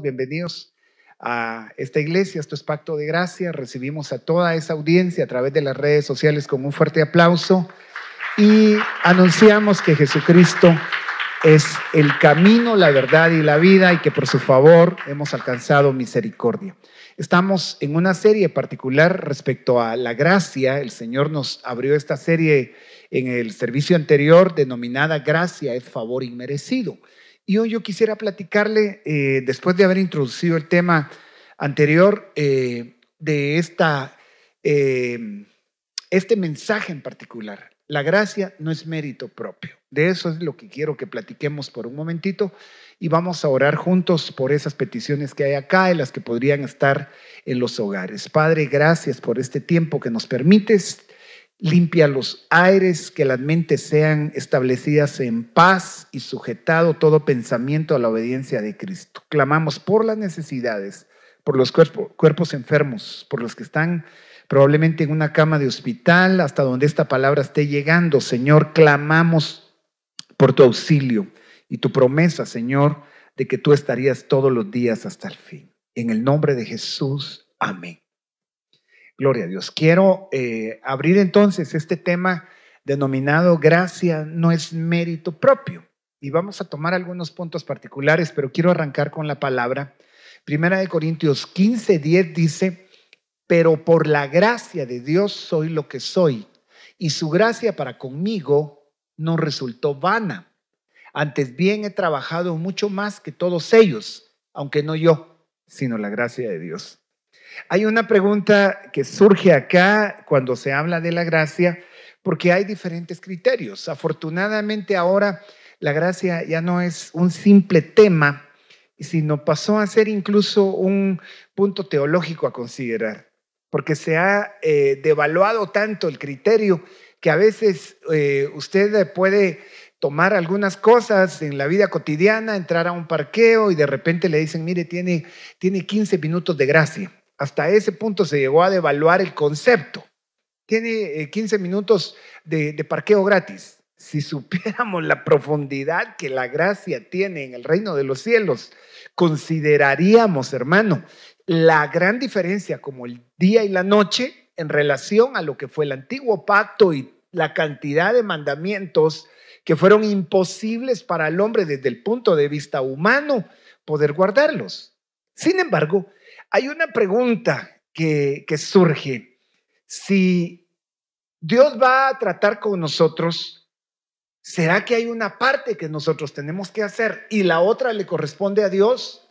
bienvenidos a esta iglesia. Esto es Pacto de Gracia. Recibimos a toda esa audiencia a través de las redes sociales con un fuerte aplauso y anunciamos que Jesucristo es el camino, la verdad y la vida, y que por su favor hemos alcanzado misericordia. Estamos en una serie particular respecto a la gracia. El Señor nos abrió esta serie en el servicio anterior denominada Gracia es favor inmerecido. Y hoy yo quisiera platicarle, después de haber introducido el tema anterior, de este mensaje en particular. La gracia no es mérito propio. De eso es lo que quiero que platiquemos por un momentito y vamos a orar juntos por esas peticiones que hay acá y las que podrían estar en los hogares. Padre, gracias por este tiempo que nos permites. Limpia los aires, que las mentes sean establecidas en paz y sujetado todo pensamiento a la obediencia de Cristo. Clamamos por las necesidades, por los cuerpos enfermos, por los que están probablemente en una cama de hospital, hasta donde esta palabra esté llegando. Señor, clamamos por tu auxilio y tu promesa, Señor, de que tú estarías todos los días hasta el fin. En el nombre de Jesús, amén. Gloria a Dios. Quiero abrir entonces este tema denominado Gracia no es mérito propio. Y vamos a tomar algunos puntos particulares, pero quiero arrancar con la palabra. Primera de Corintios 15:10 dice: pero por la gracia de Dios soy lo que soy, y su gracia para conmigo no resultó vana. Antes bien he trabajado mucho más que todos ellos, aunque no yo, sino la gracia de Dios. Hay una pregunta que surge acá cuando se habla de la gracia, porque hay diferentes criterios. Afortunadamente ahora la gracia ya no es un simple tema, sino pasó a ser incluso un punto teológico a considerar, porque se ha devaluado tanto el criterio que a veces usted puede tomar algunas cosas en la vida cotidiana, entrar a un parqueo y de repente le dicen, mire, tiene 15 minutos de gracia. Hasta ese punto se llegó a devaluar el concepto. Tiene 15 minutos de parqueo gratis. Si supiéramos la profundidad que la gracia tiene en el reino de los cielos, consideraríamos, hermano, la gran diferencia como el día y la noche en relación a lo que fue el antiguo pacto y la cantidad de mandamientos que fueron imposibles para el hombre desde el punto de vista humano poder guardarlos. Sin embargo, hay una pregunta que surge. Si Dios va a tratar con nosotros, ¿será que hay una parte que nosotros tenemos que hacer y la otra le corresponde a Dios?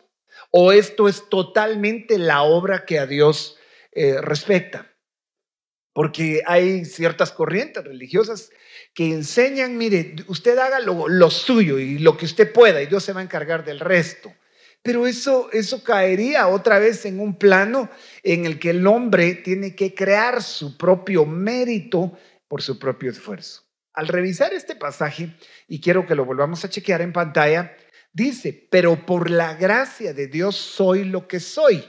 ¿O esto es totalmente la obra que a Dios respecta? Porque hay ciertas corrientes religiosas que enseñan, mire, usted haga lo suyo y lo que usted pueda y Dios se va a encargar del resto. Pero eso caería otra vez en un plano en el que el hombre tiene que crear su propio mérito por su propio esfuerzo. Al revisar este pasaje, y quiero que lo volvamos a chequear en pantalla, dice, pero por la gracia de Dios soy lo que soy,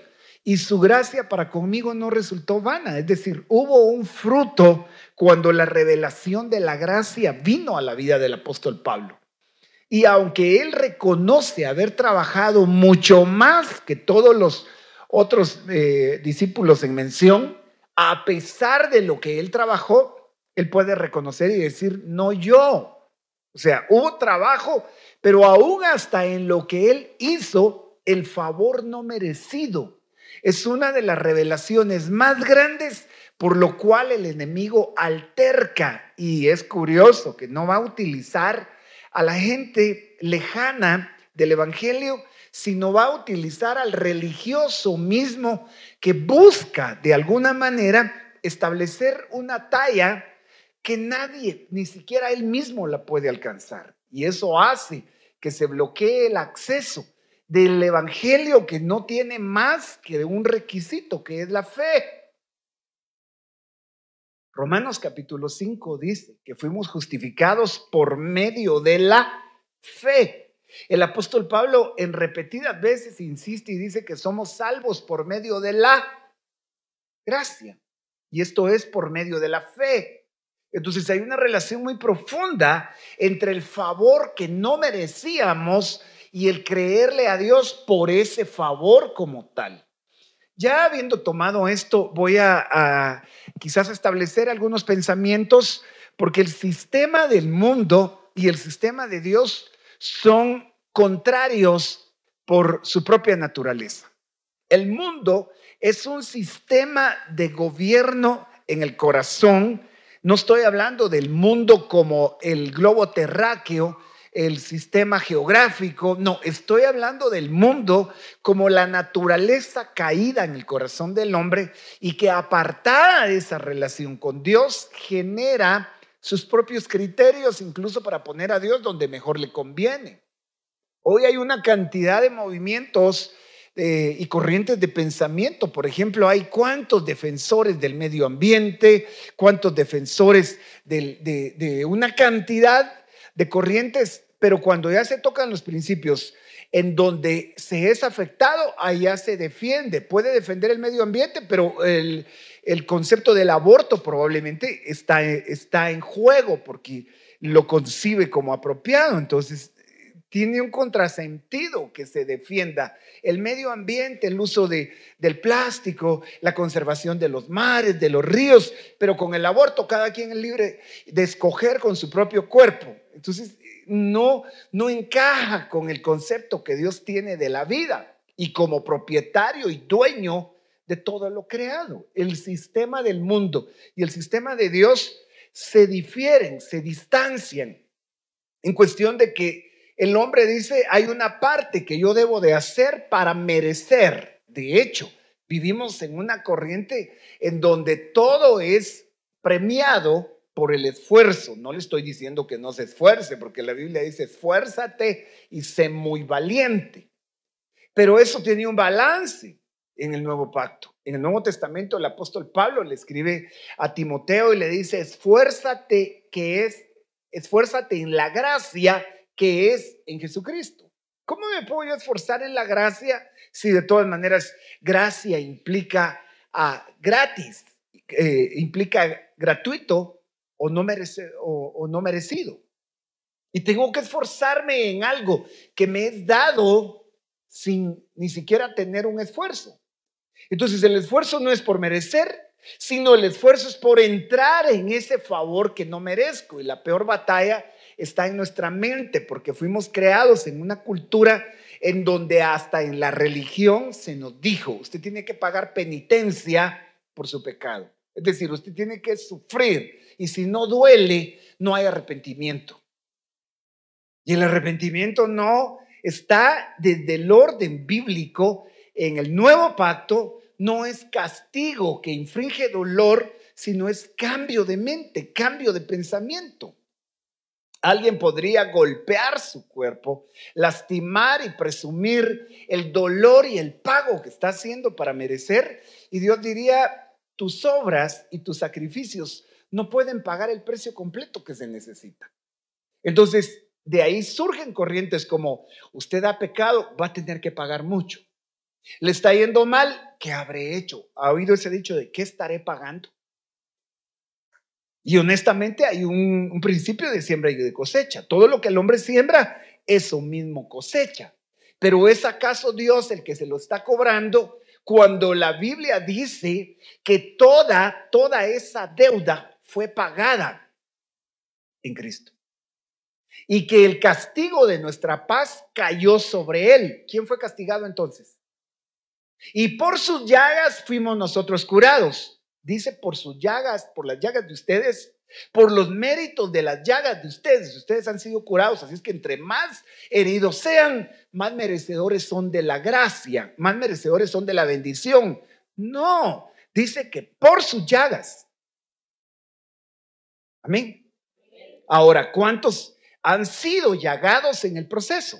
y su gracia para conmigo no resultó vana. Es decir, hubo un fruto cuando la revelación de la gracia vino a la vida del apóstol Pablo. Y aunque él reconoce haber trabajado mucho más que todos los otros discípulos en mención, a pesar de lo que él trabajó, él puede reconocer y decir, no yo. O sea, hubo trabajo, pero aún hasta en lo que él hizo, el favor no merecido. Es una de las revelaciones más grandes por lo cual el enemigo alterca. Y es curioso que no va a utilizar a la gente lejana del evangelio, sino va a utilizar al religioso mismo que busca de alguna manera establecer una talla que nadie, ni siquiera él mismo la puede alcanzar. Y eso hace que se bloquee el acceso del evangelio, que no tiene más que un requisito, que es la fe. Romanos capítulo 5 dice que fuimos justificados por medio de la fe. El apóstol Pablo en repetidas veces insiste y dice que somos salvos por medio de la gracia. Y esto es por medio de la fe. Entonces hay una relación muy profunda entre el favor que no merecíamos y el creerle a Dios por ese favor como tal. Ya habiendo tomado esto, voy a quizás establecer algunos pensamientos, porque el sistema del mundo y el sistema de Dios son contrarios por su propia naturaleza. El mundo es un sistema de gobierno en el corazón. No estoy hablando del mundo como el globo terráqueo, el sistema geográfico. No, estoy hablando del mundo como la naturaleza caída en el corazón del hombre y que apartada de esa relación con Dios genera sus propios criterios, incluso para poner a Dios donde mejor le conviene. Hoy hay una cantidad de movimientos y corrientes de pensamiento. Por ejemplo, hay cuántos defensores del medio ambiente, cuántos defensores de una cantidad de corrientes, pero cuando ya se tocan los principios en donde se es afectado, allá se defiende. Puede defender el medio ambiente, pero el concepto del aborto probablemente está en juego porque lo concibe como apropiado. Entonces, tiene un contrasentido que se defienda el medio ambiente, el uso del plástico, la conservación de los mares, de los ríos, pero con el aborto cada quien es libre de escoger con su propio cuerpo. Entonces no encaja con el concepto que Dios tiene de la vida y como propietario y dueño de todo lo creado. El sistema del mundo y el sistema de Dios se difieren, se distancian en cuestión de que el hombre dice, hay una parte que yo debo de hacer para merecer. De hecho, vivimos en una corriente en donde todo es premiado por el esfuerzo. No le estoy diciendo que no se esfuerce, porque la Biblia dice, esfuérzate y sé muy valiente. Pero eso tiene un balance en el Nuevo Pacto. En el Nuevo Testamento, el apóstol Pablo le escribe a Timoteo y le dice, esfuérzate en la gracia que es en Jesucristo. ¿Cómo me puedo yo esforzar en la gracia si de todas maneras gracia implica gratis, implica gratuito o no merecido? Y tengo que esforzarme en algo que me es dado sin ni siquiera tener un esfuerzo. Entonces el esfuerzo no es por merecer, sino el esfuerzo es por entrar en ese favor que no merezco. Y la peor batalla está en nuestra mente, porque fuimos creados en una cultura en donde hasta en la religión se nos dijo, usted tiene que pagar penitencia por su pecado. Es decir, usted tiene que sufrir y si no duele, no hay arrepentimiento. Y el arrepentimiento no está desde el orden bíblico en el nuevo pacto, no es castigo que infringe dolor, sino es cambio de mente, cambio de pensamiento. Alguien podría golpear su cuerpo, lastimar y presumir el dolor y el pago que está haciendo para merecer. Y Dios diría, tus obras y tus sacrificios no pueden pagar el precio completo que se necesita. Entonces, de ahí surgen corrientes como, usted ha pecado, va a tener que pagar mucho. Le está yendo mal, ¿qué habré hecho? ¿Ha oído ese dicho de qué estaré pagando? Y honestamente hay un principio de siembra y de cosecha. Todo lo que el hombre siembra, eso mismo cosecha. Pero ¿es acaso Dios el que se lo está cobrando cuando la Biblia dice que toda esa deuda fue pagada en Cristo? Y que el castigo de nuestra paz cayó sobre él. ¿Quién fue castigado entonces? Y por sus llagas fuimos nosotros curados. Dice por sus llagas, por las llagas de ustedes, por los méritos de las llagas de ustedes. Ustedes han sido curados, así es que entre más heridos sean, más merecedores son de la gracia, más merecedores son de la bendición. No, dice que por sus llagas. Amén. Ahora, ¿cuántos han sido llagados en el proceso?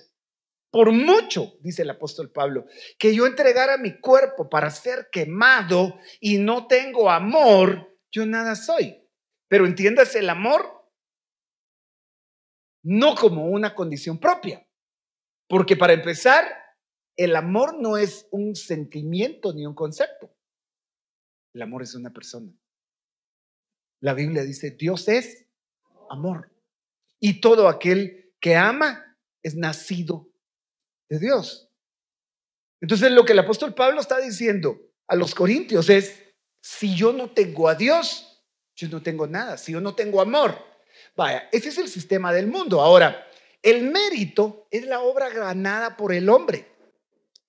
Por mucho, dice el apóstol Pablo, que yo entregara mi cuerpo para ser quemado y no tengo amor, yo nada soy. Pero entiéndase el amor no como una condición propia, porque para empezar, el amor no es un sentimiento ni un concepto. El amor es una persona. La Biblia dice, Dios es amor. Y todo aquel que ama es nacido de Dios. Entonces lo que el apóstol Pablo está diciendo a los corintios es, si yo no tengo a Dios, yo no tengo nada. Si yo no tengo amor, vaya, ese es el sistema del mundo. Ahora, el mérito es la obra ganada por el hombre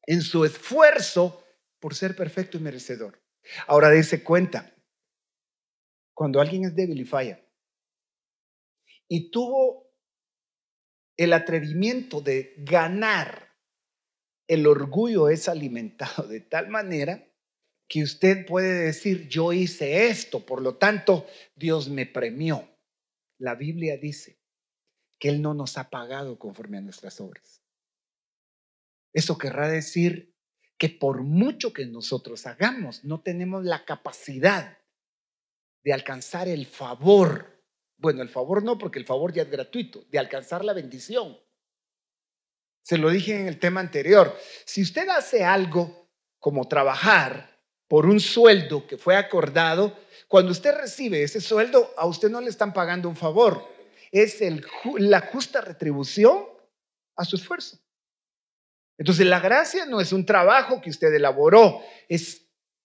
en su esfuerzo por ser perfecto y merecedor. Ahora, dése cuenta, cuando alguien es débil y falla y tuvo el atrevimiento de ganar, el orgullo es alimentado de tal manera que usted puede decir, yo hice esto, por lo tanto, Dios me premió. La Biblia dice que Él no nos ha pagado conforme a nuestras obras. Eso querrá decir que por mucho que nosotros hagamos, no tenemos la capacidad de alcanzar el favor. Bueno, el favor no, porque el favor ya es gratuito, de alcanzar la bendición. Se lo dije en el tema anterior. Si usted hace algo como trabajar por un sueldo que fue acordado, cuando usted recibe ese sueldo, a usted no le están pagando un favor. Es la justa retribución a su esfuerzo. Entonces la gracia no es un trabajo que usted elaboró,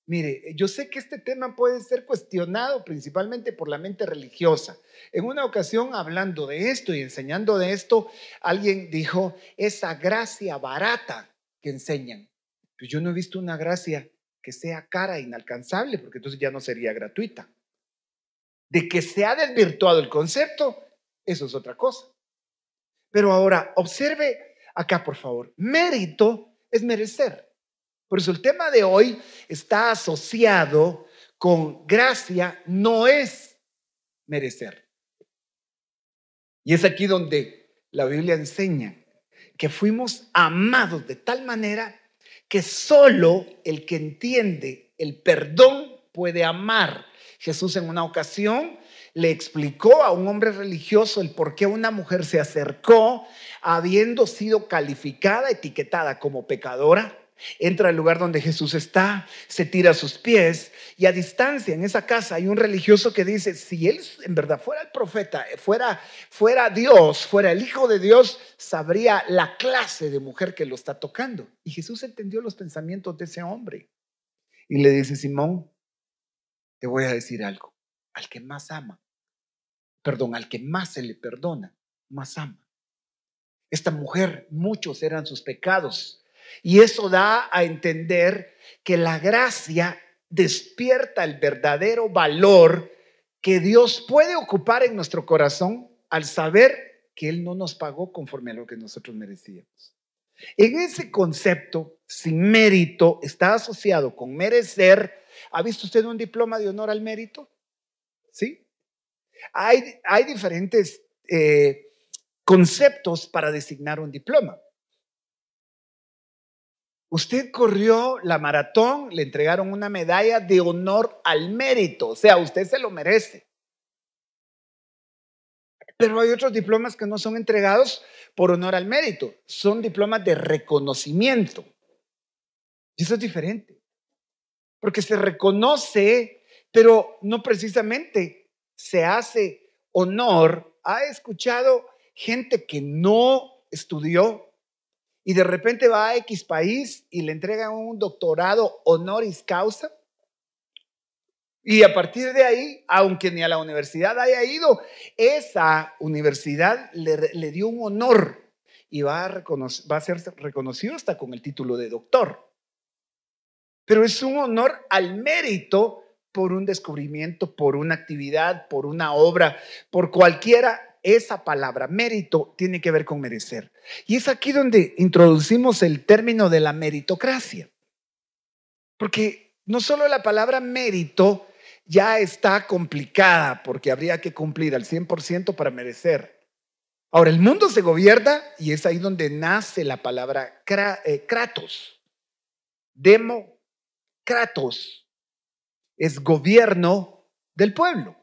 mire, yo sé que este tema puede ser cuestionado principalmente por la mente religiosa. En una ocasión, hablando de esto y enseñando de esto, alguien dijo, esa gracia barata que enseñan. Pues yo no he visto una gracia que sea cara e inalcanzable, porque entonces ya no sería gratuita. De que se ha desvirtuado el concepto, eso es otra cosa. Pero ahora, observe acá, por favor. Mérito es merecer. Por eso el tema de hoy está asociado con gracia, no es merecer. Y es aquí donde la Biblia enseña que fuimos amados de tal manera que solo el que entiende el perdón puede amar. Jesús en una ocasión le explicó a un hombre religioso el por qué una mujer se acercó habiendo sido calificada, etiquetada como pecadora. Entra al lugar donde Jesús está, se tira a sus pies y a distancia en esa casa hay un religioso que dice, si él en verdad fuera el profeta, fuera Dios, fuera el Hijo de Dios, sabría la clase de mujer que lo está tocando. Y Jesús entendió los pensamientos de ese hombre y le dice, Simón, te voy a decir algo, al que más ama, al que más se le perdona, más ama. Esta mujer, muchos eran sus pecados. Y eso da a entender que la gracia despierta el verdadero valor que Dios puede ocupar en nuestro corazón al saber que Él no nos pagó conforme a lo que nosotros merecíamos. En ese concepto, sin mérito, está asociado con merecer. ¿Ha visto usted un diploma de honor al mérito? ¿Sí? Hay diferentes conceptos para designar un diploma. Usted corrió la maratón, le entregaron una medalla de honor al mérito, o sea, usted se lo merece. Pero hay otros diplomas que no son entregados por honor al mérito, son diplomas de reconocimiento. Y eso es diferente, porque se reconoce, pero no precisamente se hace honor. ¿Ha escuchado gente que no estudió y de repente va a X país y le entregan un doctorado honoris causa? Y a partir de ahí, aunque ni a la universidad haya ido, esa universidad le dio un honor y va a ser reconocido hasta con el título de doctor. Pero es un honor al mérito por un descubrimiento, por una actividad, por una obra, por cualquiera. Esa palabra, mérito, tiene que ver con merecer. Y es aquí donde introducimos el término de la meritocracia. Porque no solo la palabra mérito ya está complicada, porque habría que cumplir al 100% para merecer. Ahora, el mundo se gobierna, y es ahí donde nace la palabra kratos. Kratos es gobierno del pueblo.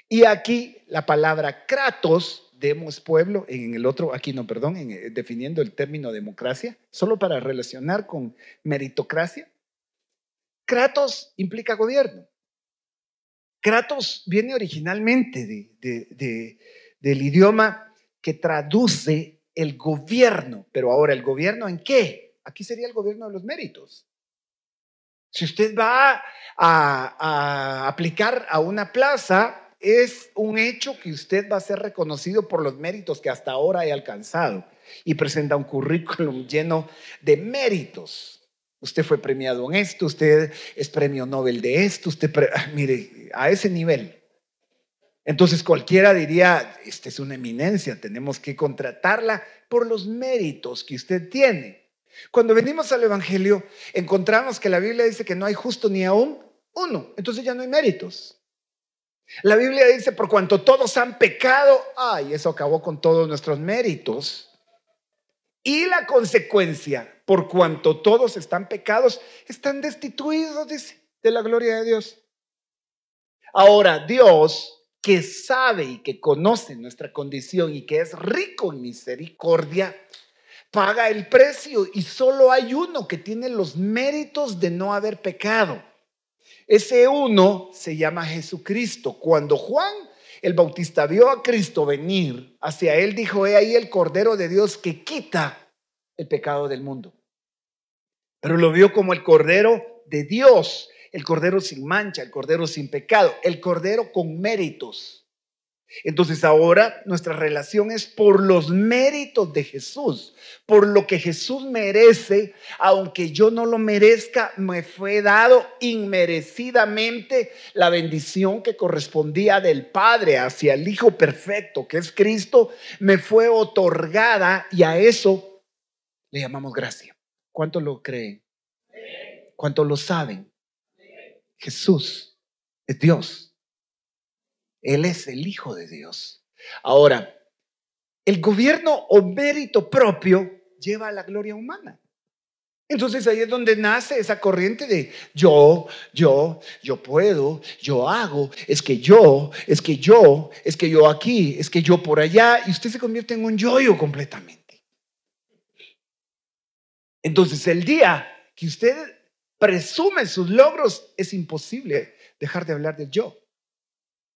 Y aquí la palabra kratos, demos pueblo, en el otro, aquí no, perdón, definiendo el término democracia, solo para relacionar con meritocracia. Kratos implica gobierno. Kratos viene originalmente del idioma que traduce el gobierno. Pero ahora, ¿el gobierno en qué? Aquí sería el gobierno de los méritos. Si usted va a aplicar a una plaza, es un hecho que usted va a ser reconocido por los méritos que hasta ahora haya alcanzado y presenta un currículum lleno de méritos. Usted fue premiado en esto, usted es premio Nobel de esto, mire, a ese nivel. Entonces cualquiera diría, esta es una eminencia, tenemos que contratarla por los méritos que usted tiene. Cuando venimos al Evangelio, encontramos que la Biblia dice que no hay justo ni aún uno, entonces ya no hay méritos. La Biblia dice, por cuanto todos han pecado, ay, eso acabó con todos nuestros méritos. Y la consecuencia, por cuanto todos están pecados, están destituidos, dice, de la gloria de Dios. Ahora, Dios, que sabe y que conoce nuestra condición y que es rico en misericordia, paga el precio, y solo hay uno que tiene los méritos de no haber pecado. Ese uno se llama Jesucristo. Cuando Juan el Bautista vio a Cristo venir hacia él, dijo: he ahí el Cordero de Dios que quita el pecado del mundo. Pero lo vio como el Cordero de Dios, el Cordero sin mancha, el Cordero sin pecado, el Cordero con méritos. Entonces ahora nuestra relación es por los méritos de Jesús, por lo que Jesús merece, aunque yo no lo merezca. Me fue dado inmerecidamente la bendición que correspondía del Padre hacia el Hijo perfecto, que es Cristo, me fue otorgada, y a eso le llamamos gracia. ¿Cuánto lo creen? ¿Cuánto lo saben? Jesús es Dios. Él es el Hijo de Dios. Ahora, el gobierno o mérito propio lleva a la gloria humana. Entonces ahí es donde nace esa corriente de yo puedo, yo hago, es que yo aquí, es que yo por allá, y usted se convierte en un yo completamente. Entonces el día que usted presume sus logros, es imposible dejar de hablar del yo.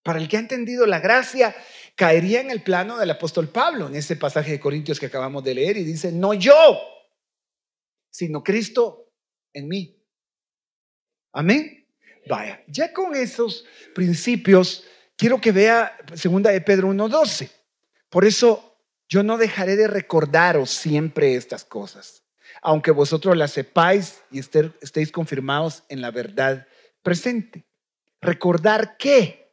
Para el que ha entendido la gracia, caería en el plano del apóstol Pablo en ese pasaje de Corintios que acabamos de leer, y dice: no yo, sino Cristo en mí. Amén. Vaya, ya con esos principios quiero que vea segunda de Pedro 1:12. Por eso yo no dejaré de recordaros siempre estas cosas, aunque vosotros las sepáis y estéis confirmados en la verdad presente. ¿Recordar qué?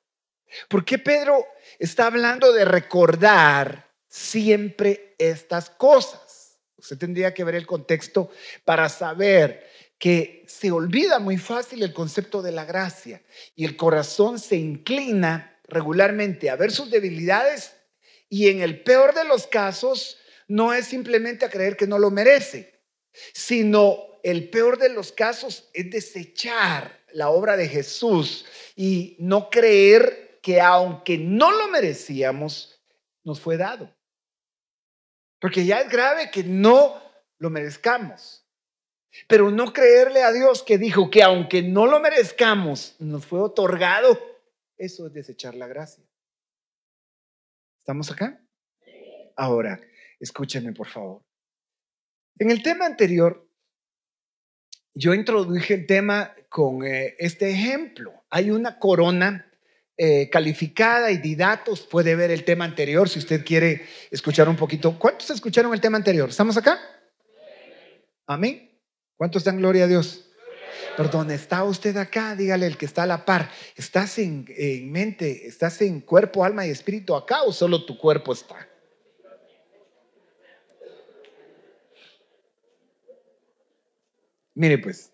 ¿Por qué Pedro está hablando de recordar siempre estas cosas? Usted tendría que ver el contexto para saber que se olvida muy fácil el concepto de la gracia, y el corazón se inclina regularmente a ver sus debilidades, y en el peor de los casos no es simplemente a creer que no lo merece, sino el peor de los casos es desechar la obra de Jesús y no creer que aunque no lo merecíamos, nos fue dado. Porque ya es grave que no lo merezcamos, pero no creerle a Dios que dijo que aunque no lo merezcamos, nos fue otorgado, eso es desechar la gracia. ¿Estamos acá? Ahora, escúchenme por favor. En el tema anterior, yo introduje el tema con este ejemplo. Hay una corona calificada, y Didatos puede ver el tema anterior si usted quiere escuchar un poquito. ¿Cuántos escucharon el tema anterior? ¿Estamos acá? Amén. ¿Cuántos dan gloria a Dios? Perdón, ¿está usted acá? Dígale el que está a la par: ¿estás en mente, estás en cuerpo, alma y espíritu acá, o solo tu cuerpo está? Mire pues,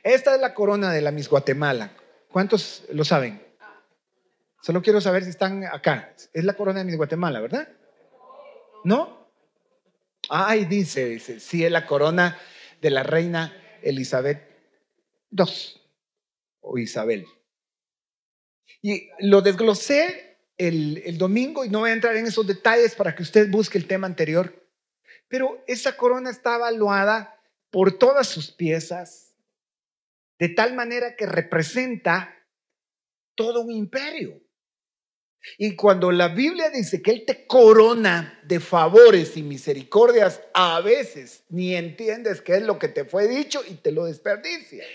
esta es la corona de la Miss Guatemala. ¿Cuántos lo saben? Solo quiero saber si están acá. Es la corona de Miss Guatemala, ¿verdad? ¿No? Ay, dice, sí, es la corona de la reina Elizabeth II o Isabel. Y lo desglosé el domingo, y no voy a entrar en esos detalles para que usted busque el tema anterior. Pero esa corona está evaluada por todas sus piezas, de tal manera que representa todo un imperio. Y cuando la Biblia dice que Él te corona de favores y misericordias, a veces ni entiendes qué es lo que te fue dicho y te lo desperdicias.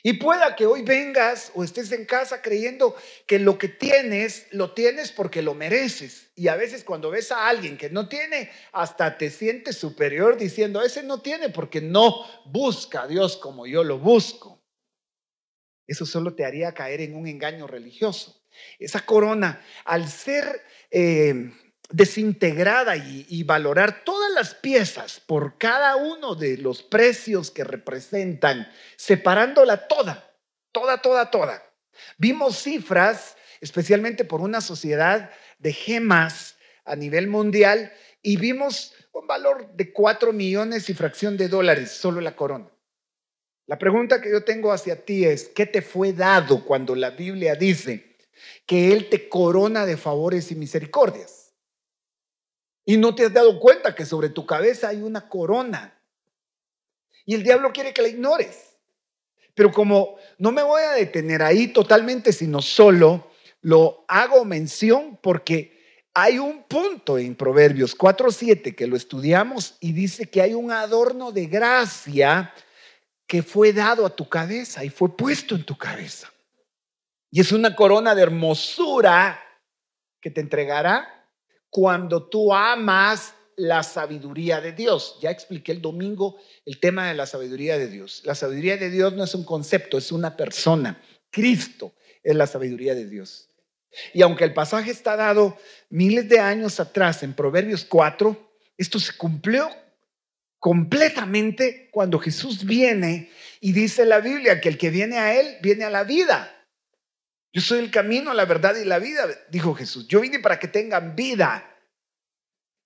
Y pueda que hoy vengas o estés en casa creyendo que lo que tienes, lo tienes porque lo mereces. Y a veces cuando ves a alguien que no tiene, hasta te sientes superior diciendo, ese no tiene porque no busca a Dios como yo lo busco. Eso solo te haría caer en un engaño religioso. Esa corona, al ser desintegrada y valorar todas las piezas por cada uno de los precios que representan, separándola toda. Vimos cifras, especialmente por una sociedad de gemas a nivel mundial, y vimos un valor de 4 millones y fracción de dólares, solo la corona. La pregunta que yo tengo hacia ti es, ¿qué te fue dado cuando la Biblia dice que Él te corona de favores y misericordias? Y no te has dado cuenta que sobre tu cabeza hay una corona. Y el diablo quiere que la ignores. Pero como no me voy a detener ahí totalmente, sino solo lo hago mención porque hay un punto en Proverbios 4:7 que lo estudiamos y dice que hay un adorno de gracia que fue dado a tu cabeza y fue puesto en tu cabeza. Y es una corona de hermosura que te entregará cuando tú amas la sabiduría de Dios. Ya expliqué el domingo el tema de la sabiduría de Dios. La sabiduría de Dios no es un concepto, es una persona. Cristo es la sabiduría de Dios. Y aunque el pasaje está dado miles de años atrás en Proverbios 4, esto se cumplió completamente cuando Jesús viene y dice la Biblia que el que viene a Él viene a la vida. Yo soy el camino, la verdad y la vida, dijo Jesús. Yo vine para que tengan vida.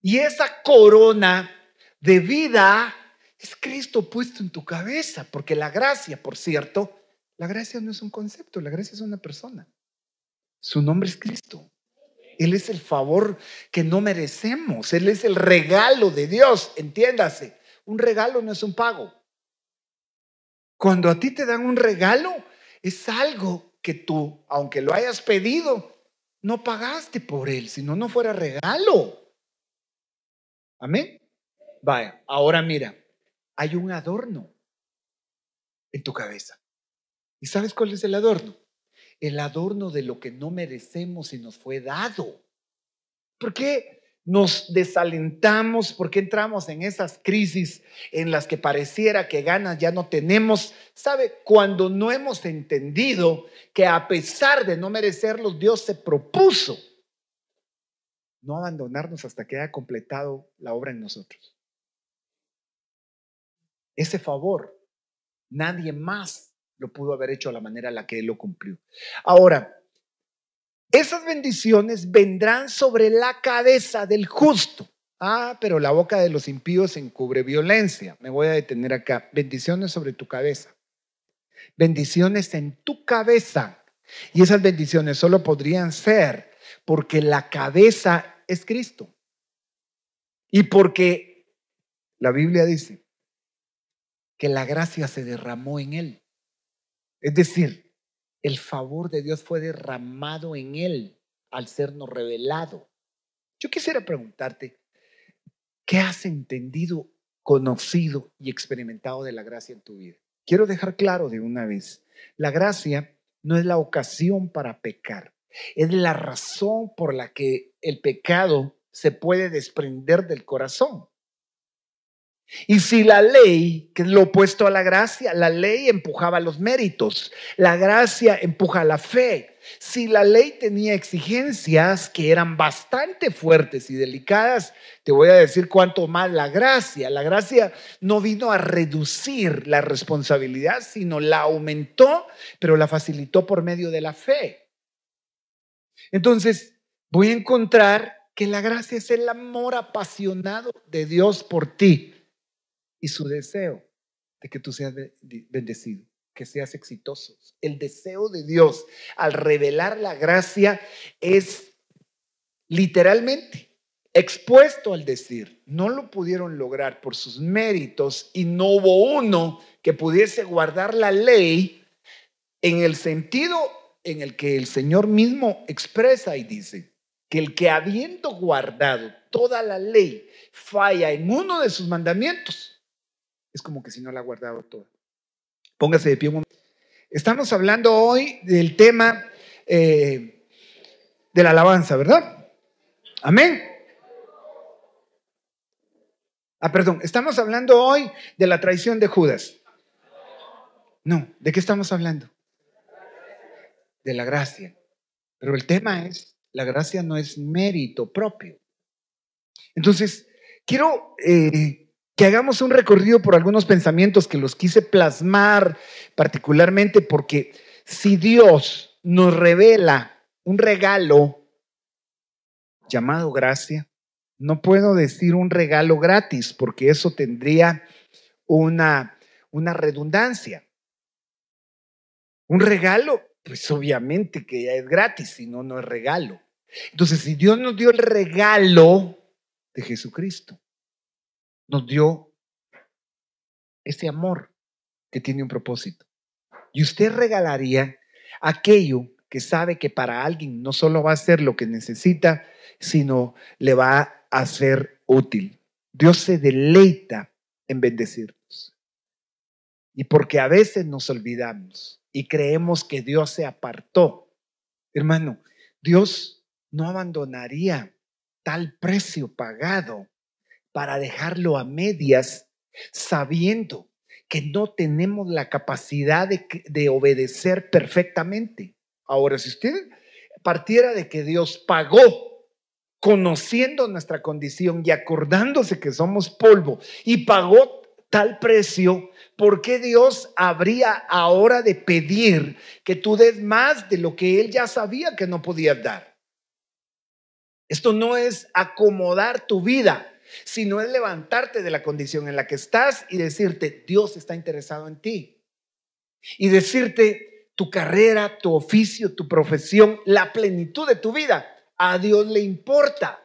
Y esa corona de vida es Cristo puesto en tu cabeza, porque la gracia, por cierto, la gracia no es un concepto, la gracia es una persona. Su nombre es Cristo. Él es el favor que no merecemos. Él es el regalo de Dios, entiéndase. Un regalo no es un pago. Cuando a ti te dan un regalo, es algo que tú, aunque lo hayas pedido, no pagaste por él, si no, no fuera regalo. Amén. Vaya, ahora mira, hay un adorno en tu cabeza. ¿Y sabes cuál es el adorno? El adorno de lo que no merecemos y nos fue dado. ¿Por qué nos desalentamos? ¿Por qué entramos en esas crisis en las que pareciera que ganas ya no tenemos? ¿Sabe? Cuando no hemos entendido que a pesar de no merecerlos, Dios se propuso no abandonarnos hasta que haya completado la obra en nosotros. Ese favor, nadie más lo pudo haber hecho a la manera en la que Él lo cumplió. Ahora, esas bendiciones vendrán sobre la cabeza del justo. Pero la boca de los impíos encubre violencia. Me voy a detener acá. Bendiciones sobre tu cabeza. Bendiciones en tu cabeza. Y esas bendiciones solo podrían ser porque la cabeza es Cristo. Y porque la Biblia dice que la gracia se derramó en Él. Es decir, el favor de Dios fue derramado en Él al sernos revelado. Yo quisiera preguntarte, ¿qué has entendido, conocido y experimentado de la gracia en tu vida? Quiero dejar claro de una vez, la gracia no es la ocasión para pecar, es la razón por la que el pecado se puede desprender del corazón. Y si la ley, que es lo opuesto a la gracia, la ley empujaba los méritos, la gracia empuja la fe. Si la ley tenía exigencias que eran bastante fuertes y delicadas, te voy a decir cuánto más la gracia. La gracia no vino a reducir la responsabilidad, sino la aumentó, pero la facilitó por medio de la fe. Entonces, voy a encontrar que la gracia es el amor apasionado de Dios por ti. Y su deseo de que tú seas bendecido, que seas exitoso. El deseo de Dios al revelar la gracia es literalmente expuesto al decir, no lo pudieron lograr por sus méritos y no hubo uno que pudiese guardar la ley en el sentido en el que el Señor mismo expresa y dice que el que habiendo guardado toda la ley falla en uno de sus mandamientos, es como que si no la ha guardado toda. Póngase de pie un momento. Estamos hablando hoy del tema de la alabanza, ¿verdad? Amén. Perdón, estamos hablando hoy de la traición de Judas. No, ¿de qué estamos hablando? De la gracia. Pero el tema es, la gracia no es mérito propio. Entonces, quiero que hagamos un recorrido por algunos pensamientos que los quise plasmar particularmente porque si Dios nos revela un regalo llamado gracia, no puedo decir un regalo gratis porque eso tendría una redundancia. Un regalo, pues obviamente que ya es gratis, si no, no es regalo. Entonces, si Dios nos dio el regalo de Jesucristo, nos dio ese amor que tiene un propósito. Y usted regalaría aquello que sabe que para alguien no solo va a ser lo que necesita, sino le va a ser útil. Dios se deleita en bendecirnos. Y porque a veces nos olvidamos y creemos que Dios se apartó, hermano, Dios no abandonaría tal precio pagado para dejarlo a medias, sabiendo que no tenemos la capacidad de obedecer perfectamente. Ahora, si usted partiera de que Dios pagó, conociendo nuestra condición y acordándose que somos polvo, y pagó tal precio, ¿por qué Dios habría ahora de pedir que tú des más de lo que Él ya sabía que no podías dar? Esto no es acomodar tu vida, sino es levantarte de la condición en la que estás y decirte, Dios está interesado en ti. Y decirte, tu carrera, tu oficio, tu profesión, la plenitud de tu vida, a Dios le importa.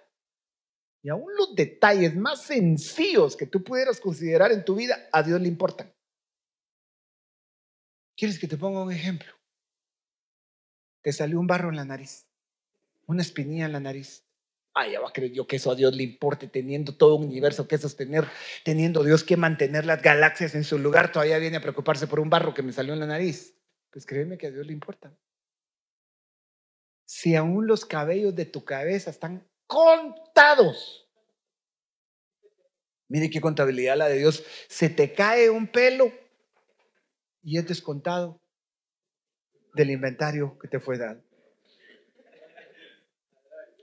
Y aún los detalles más sencillos que tú pudieras considerar en tu vida, a Dios le importan. ¿Quieres que te ponga un ejemplo? Te salió un barro en la nariz, una espinilla en la nariz. Ya va a creer yo que eso a Dios le importe, teniendo todo un universo que sostener, teniendo Dios que mantener las galaxias en su lugar, todavía viene a preocuparse por un barro que me salió en la nariz. Pues créeme que a Dios le importa. Si aún los cabellos de tu cabeza están contados, mire qué contabilidad la de Dios, se te cae un pelo y es descontado del inventario que te fue dado.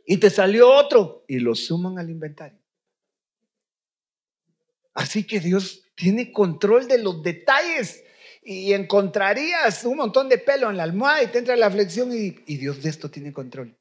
Y te salió otro y lo suman al inventario. Así que Dios tiene control de los detalles y encontrarías un montón de pelo en la almohada y te entra la flexión y Dios de esto tiene control.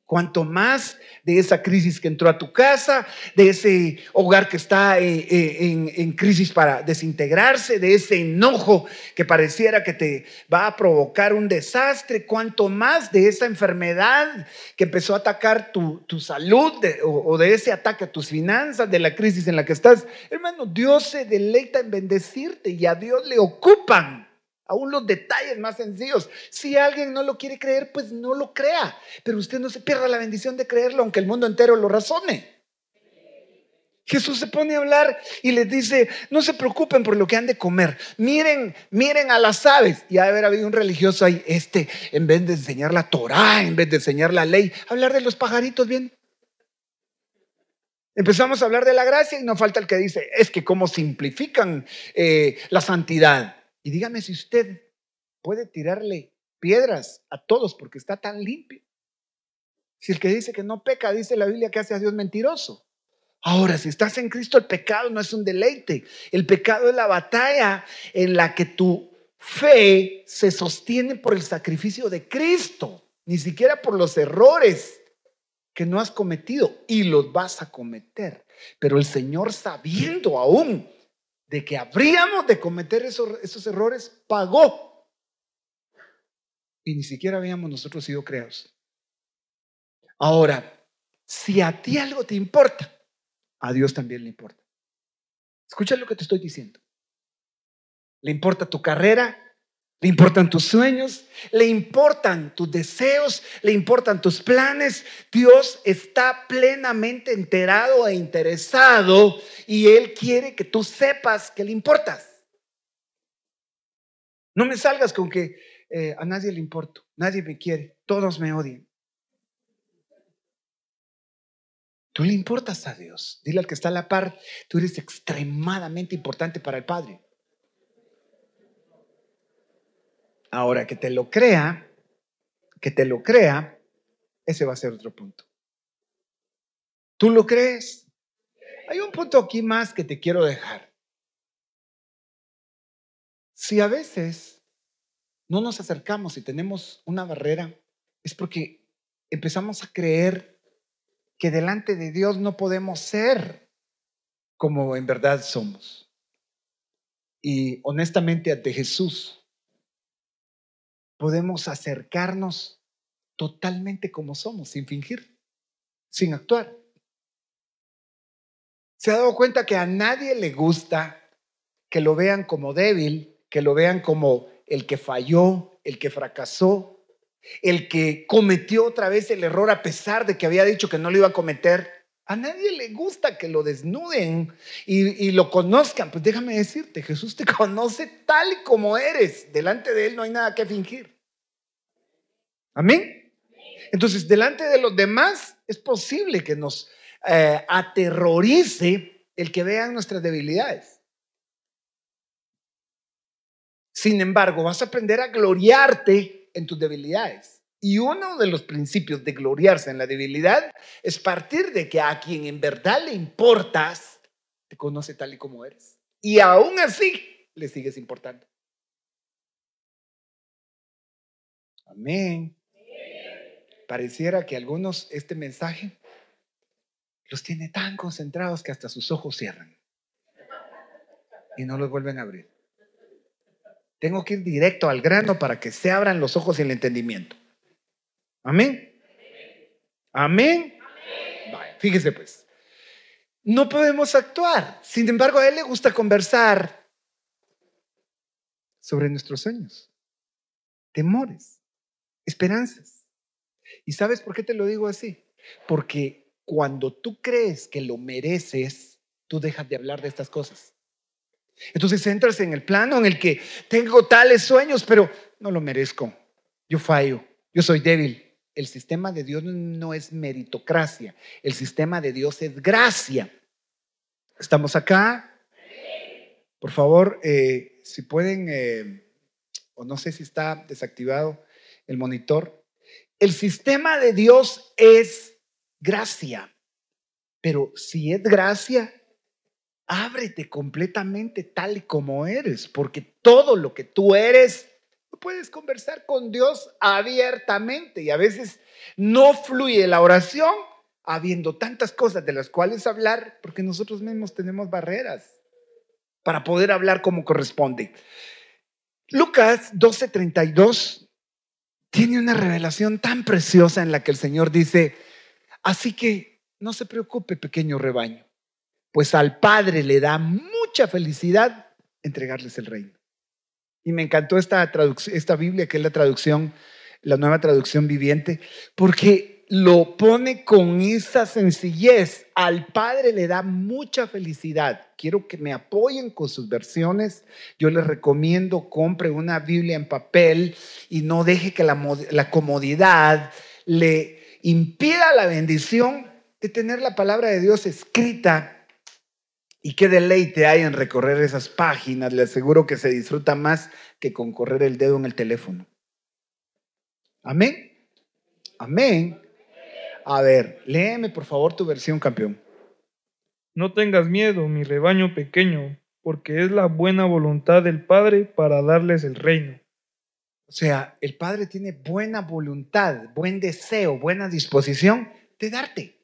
Cuanto más de esa crisis que entró a tu casa, de ese hogar que está en crisis para desintegrarse, de ese enojo que pareciera que te va a provocar un desastre, cuanto más de esa enfermedad que empezó a atacar tu salud o de ese ataque a tus finanzas, de la crisis en la que estás, hermano, Dios se deleita en bendecirte y a Dios le ocupan aún los detalles más sencillos. Si alguien no lo quiere creer, pues no lo crea. Pero usted no se pierda la bendición de creerlo, aunque el mundo entero lo razone. Jesús se pone a hablar y les dice, no se preocupen por lo que han de comer. Miren a las aves. Y ha de haber habido un religioso ahí, en vez de enseñar la Torá, en vez de enseñar la ley, hablar de los pajaritos bien. Empezamos a hablar de la gracia y no falta el que dice, es que cómo simplifican la santidad. Y dígame si usted puede tirarle piedras a todos porque está tan limpio. Si el que dice que no peca, dice la Biblia que hace a Dios mentiroso. Ahora, si estás en Cristo, el pecado no es un deleite. El pecado es la batalla en la que tu fe se sostiene por el sacrificio de Cristo, ni siquiera por los errores que no has cometido y los vas a cometer. Pero el Señor, sabiendo aún de que habríamos de cometer esos errores, pagó. Y ni siquiera habíamos nosotros sido creados. Ahora, si a ti algo te importa, a Dios también le importa. Escucha lo que te estoy diciendo. Le importa tu carrera, Le importan tus sueños, le importan tus deseos, le importan tus planes. Dios está plenamente enterado e interesado y Él quiere que tú sepas que le importas. No me salgas con que a nadie le importo, nadie me quiere, todos me odian. Tú le importas a Dios. Dile al que está a la par, tú eres extremadamente importante para el Padre. Ahora que te lo crea, ese va a ser otro punto. ¿Tú lo crees? Hay un punto aquí más que te quiero dejar. Si a veces no nos acercamos y tenemos una barrera, es porque empezamos a creer que delante de Dios no podemos ser como en verdad somos. Y honestamente ante Jesús podemos acercarnos totalmente como somos, sin fingir, sin actuar. ¿Se ha dado cuenta que a nadie le gusta que lo vean como débil, que lo vean como el que falló, el que fracasó, el que cometió otra vez el error a pesar de que había dicho que no lo iba a cometer? A nadie le gusta que lo desnuden y lo conozcan. Pues déjame decirte, Jesús te conoce tal y como eres. Delante de Él no hay nada que fingir. Amén. Entonces, delante de los demás es posible que nos aterrorice el que vean nuestras debilidades. Sin embargo, vas a aprender a gloriarte en tus debilidades. Y uno de los principios de gloriarse en la debilidad es partir de que a quien en verdad le importas, te conoce tal y como eres. Y aún así, le sigues importando. Amén. Pareciera que algunos este mensaje los tiene tan concentrados que hasta sus ojos cierran y no los vuelven a abrir. Tengo que ir directo al grano para que se abran los ojos y el entendimiento. Amén. Amén. Vale, fíjese pues. No podemos actuar. Sin embargo, a Él le gusta conversar sobre nuestros sueños, temores, esperanzas. ¿Y sabes por qué te lo digo así? Porque cuando tú crees que lo mereces, tú dejas de hablar de estas cosas. Entonces entras en el plano en el que tengo tales sueños, pero no lo merezco. Yo fallo, yo soy débil. El sistema de Dios no es meritocracia. El sistema de Dios es gracia. ¿Estamos acá? Por favor, si pueden, o no sé si está desactivado el monitor. El sistema de Dios es gracia. Pero si es gracia, ábrete completamente tal y como eres, porque todo lo que tú eres, tú puedes conversar con Dios abiertamente y a veces no fluye la oración habiendo tantas cosas de las cuales hablar porque nosotros mismos tenemos barreras para poder hablar como corresponde. Lucas 12:32 tiene una revelación tan preciosa en la que el Señor dice, así que no se preocupe, pequeño rebaño, pues al Padre le da mucha felicidad entregarles el reino. Y me encantó esta Biblia, que es la nueva traducción viviente, porque lo pone con esa sencillez. Al Padre le da mucha felicidad. Quiero que me apoyen con sus versiones. Yo les recomiendo, compre una Biblia en papel y no deje que la comodidad le impida la bendición de tener la palabra de Dios escrita. Y qué deleite hay en recorrer esas páginas. Le aseguro que se disfruta más que con correr el dedo en el teléfono. Amén. Amén. A ver, léeme por favor tu versión, campeón. No tengas miedo, mi rebaño pequeño, porque es la buena voluntad del Padre para darles el reino. O sea, el Padre tiene buena voluntad, buen deseo, buena disposición de darte.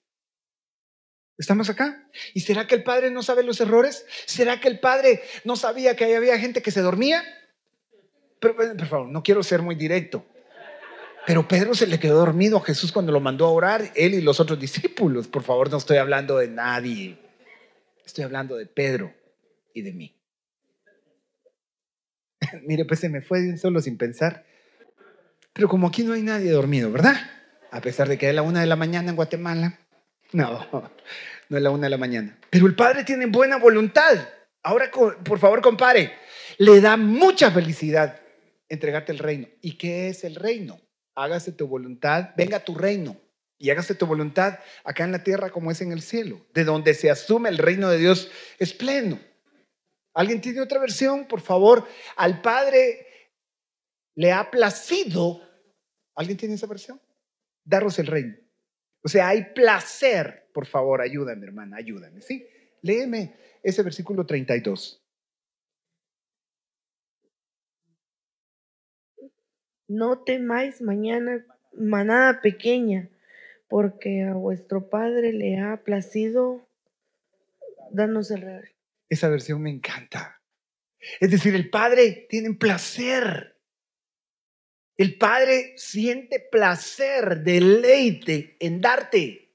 ¿Estamos acá? ¿Y será que el Padre no sabe los errores? ¿Será que el Padre no sabía que había gente que se dormía? Pero, por favor, no quiero ser muy directo. Pero Pedro se le quedó dormido a Jesús cuando lo mandó a orar, él y los otros discípulos. Por favor, no estoy hablando de nadie. Estoy hablando de Pedro y de mí. Mire, pues se me fue de un solo sin pensar. Pero como aquí no hay nadie dormido, ¿verdad? A pesar de que es la 1 de la mañana en Guatemala. No, no es la 1 de la mañana. Pero el Padre tiene buena voluntad. Ahora, por favor, compare. Le da mucha felicidad entregarte el reino. ¿Y qué es el reino? Hágase tu voluntad, venga tu reino. Y hágase tu voluntad acá en la tierra como es en el cielo. De donde se asume el reino de Dios es pleno. ¿Alguien tiene otra versión? Por favor, al Padre le ha placido. ¿Alguien tiene esa versión? Daros el reino. O sea, hay placer. Por favor, ayúdame, hermana, ayúdame. ¿Sí? Léeme ese versículo 32. No temáis mañana, manada pequeña, porque a vuestro Padre le ha placido darnos el reino. Esa versión me encanta. Es decir, el Padre tiene placer. El Padre siente placer, deleite en darte.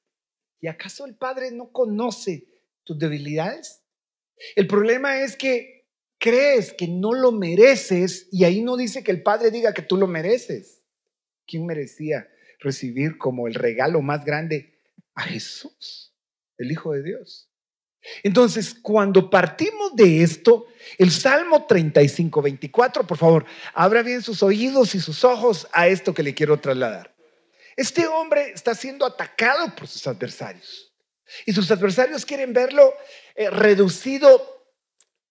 ¿Y acaso el Padre no conoce tus debilidades? El problema es que crees que no lo mereces y ahí no dice que el Padre diga que tú lo mereces. ¿Quién merecía recibir como el regalo más grande a Jesús, el Hijo de Dios? Entonces, cuando partimos de esto, el Salmo 35, 24, por favor, abra bien sus oídos y sus ojos a esto que le quiero trasladar. Este hombre está siendo atacado por sus adversarios y sus adversarios quieren verlo reducido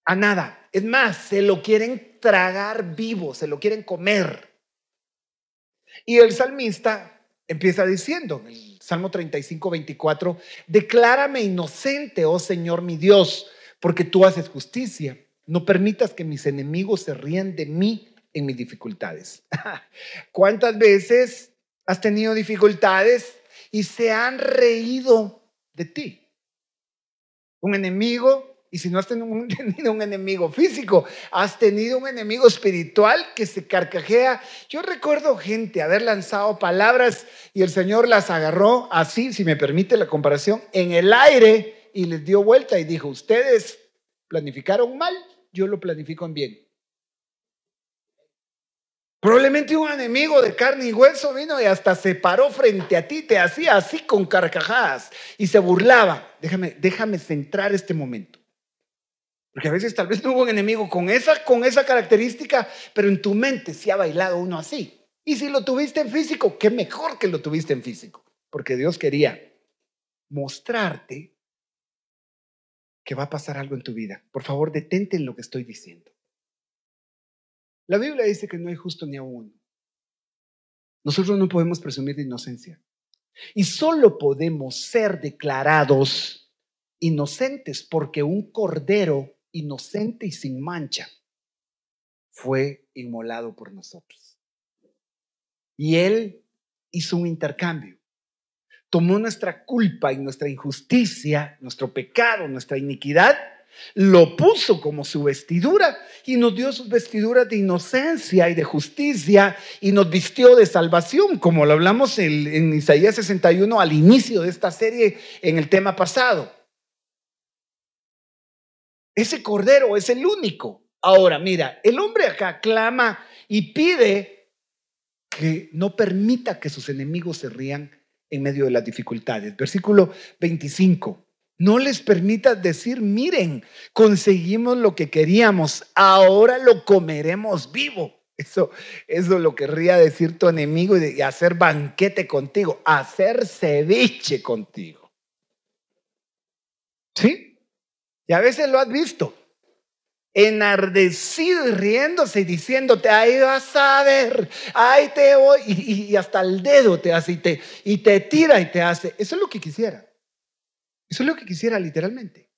a nada. Es más, se lo quieren tragar vivo, se lo quieren comer. Y el salmista empieza diciendo, en el Salmo 35, 24, declárame inocente, oh Señor mi Dios, porque tú haces justicia. No permitas que mis enemigos se rían de mí en mis dificultades. ¿Cuántas veces has tenido dificultades y se han reído de ti? Un enemigo. Y si no has tenido un enemigo físico, has tenido un enemigo espiritual que se carcajea. Yo recuerdo gente haber lanzado palabras y el Señor las agarró así, si me permite la comparación, en el aire y les dio vuelta y dijo, ustedes planificaron mal, yo lo planifico en bien. Probablemente un enemigo de carne y hueso vino y hasta se paró frente a ti, te hacía así con carcajadas y se burlaba. Déjame centrar este momento. Porque a veces tal vez no hubo un enemigo con esa característica, pero en tu mente sí ha bailado uno así. Y si lo tuviste en físico, qué mejor que lo tuviste en físico. Porque Dios quería mostrarte que va a pasar algo en tu vida. Por favor, detente en lo que estoy diciendo. La Biblia dice que no hay justo ni a uno. Nosotros no podemos presumir de inocencia. Y solo podemos ser declarados inocentes porque un cordero inocente y sin mancha fue inmolado por nosotros. Y Él hizo un intercambio. Tomó nuestra culpa y nuestra injusticia, nuestro pecado, nuestra iniquidad, lo puso como su vestidura y nos dio sus vestiduras de inocencia y de justicia y nos vistió de salvación, como lo hablamos en Isaías 61 al inicio de esta serie en el tema pasado. Ese cordero es el único. Ahora, mira, el hombre acá clama y pide que no permita que sus enemigos se rían en medio de las dificultades. Versículo 25. No les permitas decir, miren, conseguimos lo que queríamos, ahora lo comeremos vivo. Eso lo querría decir tu enemigo y hacer banquete contigo, hacer ceviche contigo. ¿Sí? Y a veces lo has visto, enardecido y riéndose y diciéndote, ahí vas a ver, ahí te voy, y hasta el dedo te hace y te tira y te hace. Eso es lo que quisiera. Eso es lo que quisiera literalmente.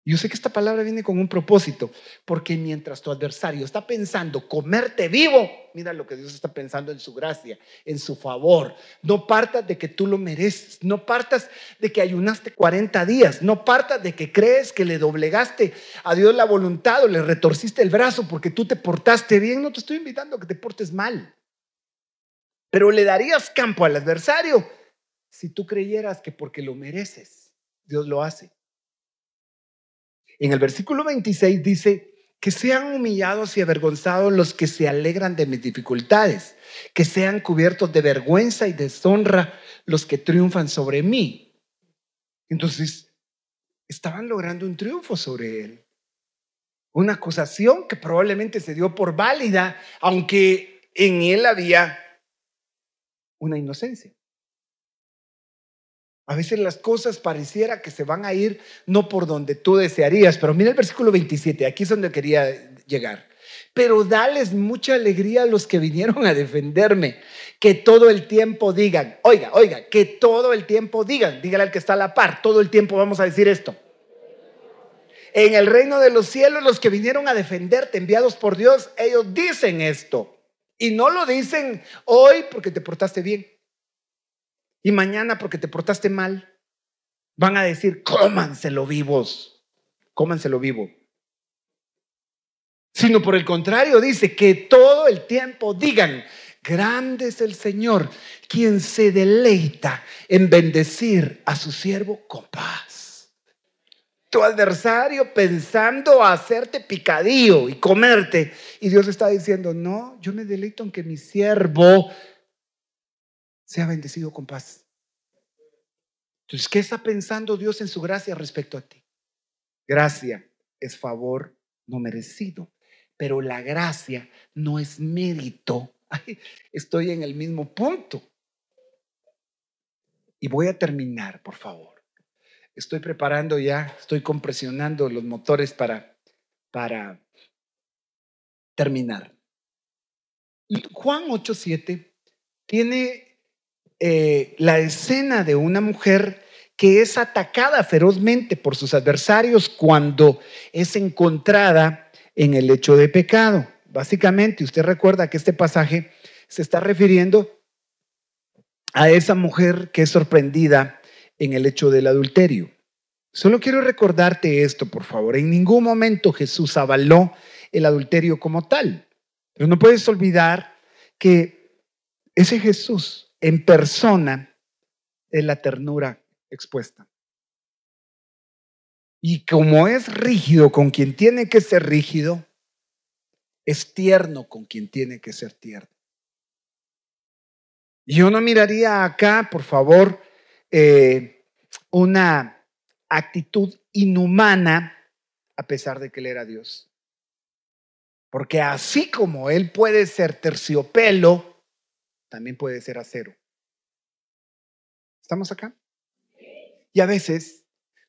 Yo sé que esta palabra viene con un propósito, porque mientras tu adversario está pensando comerte vivo, mira lo que Dios está pensando en su gracia, en su favor. No partas de que tú lo mereces, no partas de que ayunaste 40 días, no partas de que crees que le doblegaste a Dios la voluntad o le retorciste el brazo porque tú te portaste bien. No te estoy invitando a que te portes mal, pero le darías campo al adversario si tú creyeras que porque lo mereces, Dios lo hace. En el versículo 26 dice Que sean humillados y avergonzados los que se alegran de mis dificultades, que sean cubiertos de vergüenza y deshonra los que triunfan sobre mí. Entonces, estaban logrando un triunfo sobre él. Una acusación que probablemente se dio por válida, aunque en él había una inocencia. A veces las cosas pareciera que se van a ir no por donde tú desearías, pero mira el versículo 27, aquí es donde quería llegar. Pero dales mucha alegría a los que vinieron a defenderme, que todo el tiempo digan, oiga, que todo el tiempo digan, dígale al que está a la par, todo el tiempo vamos a decir esto. En el reino de los cielos, los que vinieron a defenderte, enviados por Dios, ellos dicen esto. Y no lo dicen hoy porque te portaste bien. Y mañana porque te portaste mal. Van a decir, cómanselo vivos. Cómanselo vivo. Sino por el contrario, dice que todo el tiempo digan, grande es el Señor, quien se deleita en bendecir a su siervo con paz. Tu adversario pensando hacerte picadillo y comerte. Y Dios está diciendo, no, yo me deleito en que mi siervo sea bendecido con paz. Entonces, ¿qué está pensando Dios en su gracia respecto a ti? Gracia es favor no merecido, pero la gracia no es mérito. Ay, estoy en el mismo punto. Y voy a terminar, por favor. Estoy preparando ya, estoy compresionando los motores para terminar. Juan 8:7 tiene la escena de una mujer que es atacada ferozmente por sus adversarios cuando es encontrada en el hecho de pecado. Básicamente, usted recuerda que este pasaje se está refiriendo a esa mujer que es sorprendida en el hecho del adulterio. Solo quiero recordarte esto, por favor. En ningún momento Jesús avaló el adulterio como tal. Pero no puedes olvidar que ese Jesús en persona es la ternura expuesta. Y como es rígido con quien tiene que ser rígido, es tierno con quien tiene que ser tierno. Yo no miraría acá, por favor, una actitud inhumana a pesar de que él era Dios. Porque así como él puede ser terciopelo, también puede ser acero. ¿Estamos acá? Y a veces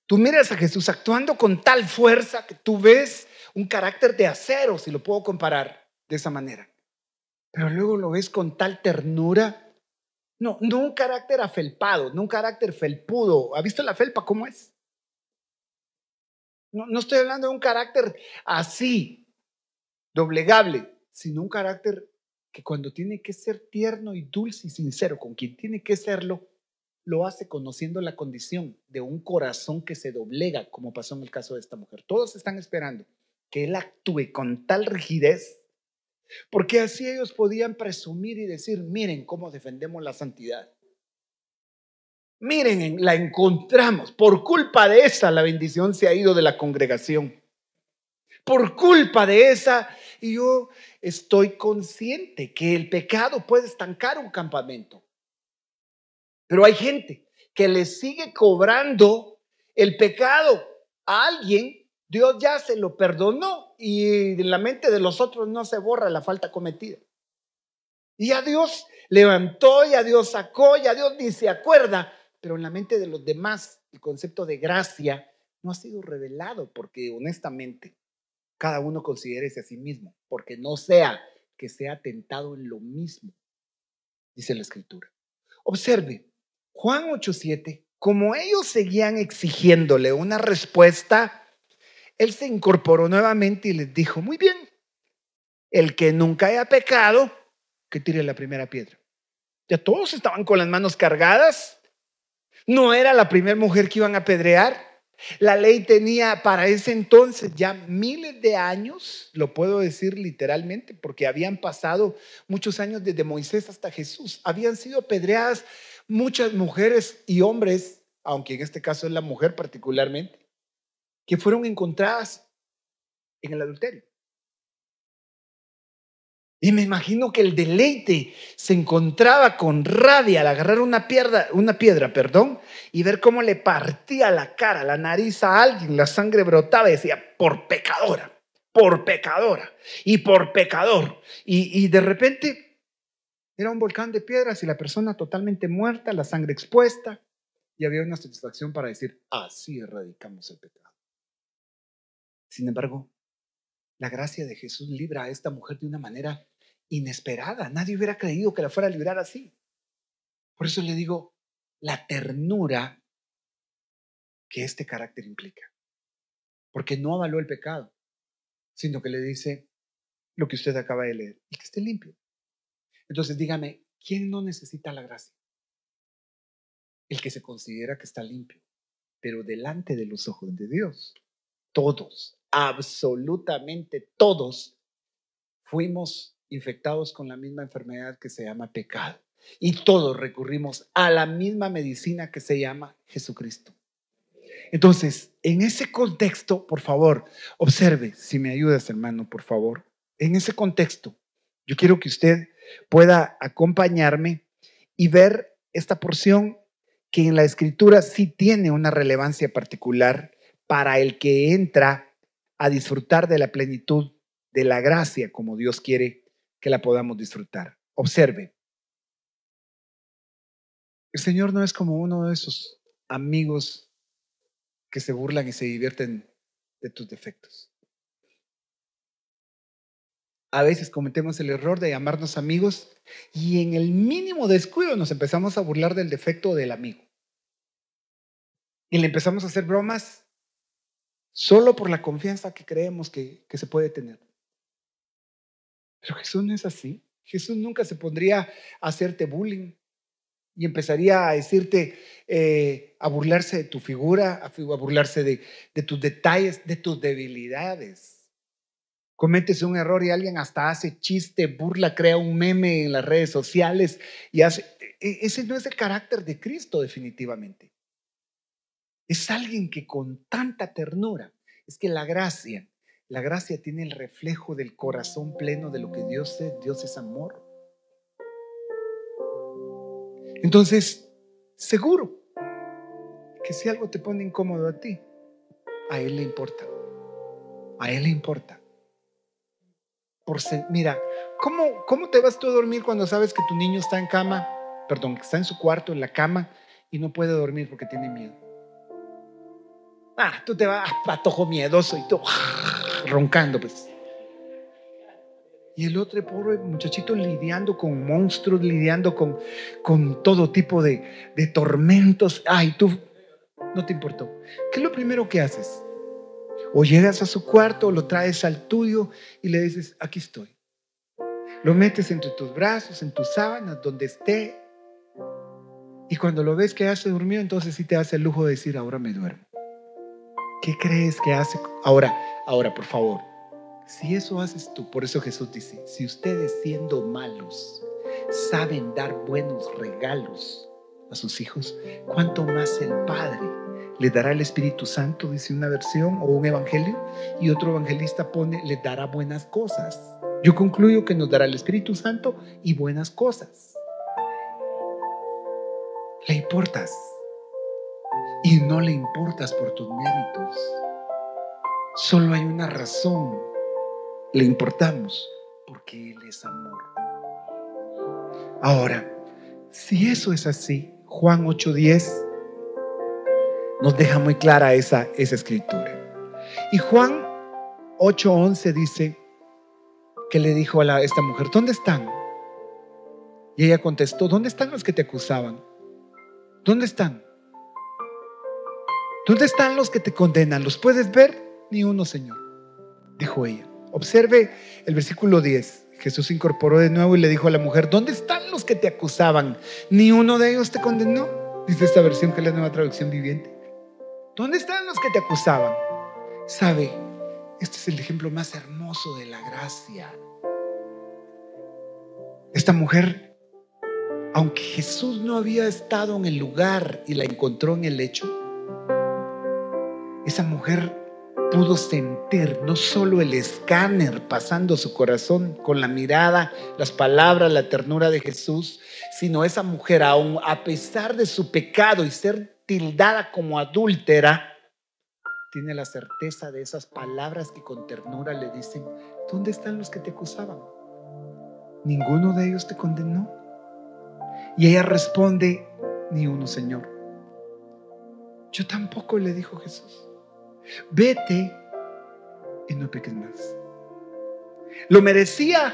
tú miras a Jesús actuando con tal fuerza que tú ves un carácter de acero, si lo puedo comparar de esa manera. Pero luego lo ves con tal ternura. No un carácter afelpado, no un carácter felpudo. ¿Ha visto la felpa cómo es? No estoy hablando de un carácter así, doblegable, sino un carácter que cuando tiene que ser tierno y dulce y sincero con quien tiene que serlo, lo hace conociendo la condición de un corazón que se doblega, como pasó en el caso de esta mujer. Todos están esperando que él actúe con tal rigidez, porque así ellos podían presumir y decir, miren cómo defendemos la santidad. Miren, la encontramos. Por culpa de esa, la bendición se ha ido de la congregación. Por culpa de esa, y yo estoy consciente que el pecado puede estancar un campamento. Pero hay gente que le sigue cobrando el pecado a alguien. Dios ya se lo perdonó y en la mente de los otros no se borra la falta cometida. Y ya Dios levantó, ya Dios sacó, ya Dios ni se acuerda. Pero en la mente de los demás el concepto de gracia no ha sido revelado porque honestamente cada uno considérese a sí mismo, porque no sea que sea tentado en lo mismo, dice la Escritura. Observe, Juan 8:7, como ellos seguían exigiéndole una respuesta, él se incorporó nuevamente y les dijo, muy bien, el que nunca haya pecado, que tire la primera piedra. Ya todos estaban con las manos cargadas. No era la primera mujer que iban a apedrear. La ley tenía para ese entonces ya miles de años, lo puedo decir literalmente, porque habían pasado muchos años desde Moisés hasta Jesús. Habían sido apedreadas muchas mujeres y hombres, aunque en este caso es la mujer particularmente, que fueron encontradas en el adulterio. Y me imagino que el deleite se encontraba con rabia al agarrar una piedra, y ver cómo le partía la cara, la nariz a alguien, la sangre brotaba y decía, por pecadora, y por pecador. Y de repente era un volcán de piedras y la persona totalmente muerta, la sangre expuesta, y había una satisfacción para decir, así erradicamos el pecado. Sin embargo, la gracia de Jesús libra a esta mujer de una manera inesperada. Nadie hubiera creído que la fuera a librar así. Por eso le digo, la ternura que este carácter implica. Porque no avaló el pecado, sino que le dice lo que usted acaba de leer, y que esté limpio. Entonces dígame, ¿quién no necesita la gracia? El que se considera que está limpio, pero delante de los ojos de Dios. Todos, absolutamente todos, fuimos infectados con la misma enfermedad que se llama pecado. Y todos recurrimos a la misma medicina que se llama Jesucristo. Entonces, en ese contexto, por favor, observe, si me ayudas, hermano, por favor. En ese contexto, yo quiero que usted pueda acompañarme y ver esta porción que en la Escritura sí tiene una relevancia particular para el que entra a disfrutar de la plenitud de la gracia como Dios quiere que la podamos disfrutar. Observe. El Señor no es como uno de esos amigos que se burlan y se divierten de tus defectos. A veces cometemos el error de llamarnos amigos y en el mínimo descuido nos empezamos a burlar del defecto del amigo. Y le empezamos a hacer bromas solo por la confianza que creemos que se puede tener. Pero Jesús no es así. Jesús nunca se pondría a hacerte bullying y empezaría a decirte, a burlarse de tu figura, a burlarse de tus detalles, de tus debilidades. Cometes un error y alguien hasta hace chiste, burla, crea un meme en las redes sociales y hace. Ese no es el carácter de Cristo, definitivamente. Es alguien que con tanta ternura, es que la gracia tiene el reflejo del corazón pleno de lo que Dios es. Dios es amor. Entonces, seguro que si algo te pone incómodo a ti, a Él le importa. A Él le importa. Mira, ¿cómo te vas tú a dormir cuando sabes que tu niño está que está en su cuarto, en la cama, y no puede dormir porque tiene miedo? Tú te vas patojo miedoso y tú roncando, pues. Y el otro pobre muchachito lidiando con monstruos, lidiando con todo tipo de tormentos. Tú no te importó. ¿Qué es lo primero que haces? O llegas a su cuarto o lo traes al tuyo y le dices, aquí estoy. Lo metes entre tus brazos, en tus sábanas, donde esté. Y cuando lo ves que ya se durmió, entonces sí te hace el lujo de decir, ahora me duermo. ¿Qué crees que hace? Ahora, por favor, si eso haces tú, por eso Jesús dice, si ustedes siendo malos saben dar buenos regalos a sus hijos, ¿cuánto más el Padre le dará el Espíritu Santo? Dice una versión o un evangelio, y otro evangelista pone, le dará buenas cosas. Yo concluyo que nos dará el Espíritu Santo y buenas cosas. Le importas. Y no le importas por tus méritos. Solo hay una razón. Le importamos porque Él es amor. Ahora, si eso es así, Juan 8:10 nos deja muy clara esa escritura. Y Juan 8:11 dice que le dijo a esta mujer, ¿dónde están? Y ella contestó, ¿dónde están los que te acusaban? ¿Dónde están? ¿Dónde están los que te condenan? ¿Los puedes ver? Ni uno, Señor, dijo ella. Observe el versículo 10. Jesús se incorporó de nuevo y le dijo a la mujer, ¿dónde están los que te acusaban? ¿Ni uno de ellos te condenó? Dice esta versión, que es la Nueva Traducción Viviente. ¿Dónde están los que te acusaban? ¿Sabe? Este es el ejemplo más hermoso de la gracia. Esta mujer, aunque Jesús no había estado en el lugar y la encontró en el lecho, esa mujer pudo sentir no solo el escáner pasando su corazón con la mirada, las palabras, la ternura de Jesús, sino esa mujer, aún a pesar de su pecado y ser tildada como adúltera, tiene la certeza de esas palabras que con ternura le dicen: ¿dónde están los que te acusaban? ¿Ninguno de ellos te condenó? Y ella responde: ni uno, Señor. Yo tampoco, le dijo Jesús. Vete y no peques más. ¿Lo merecía?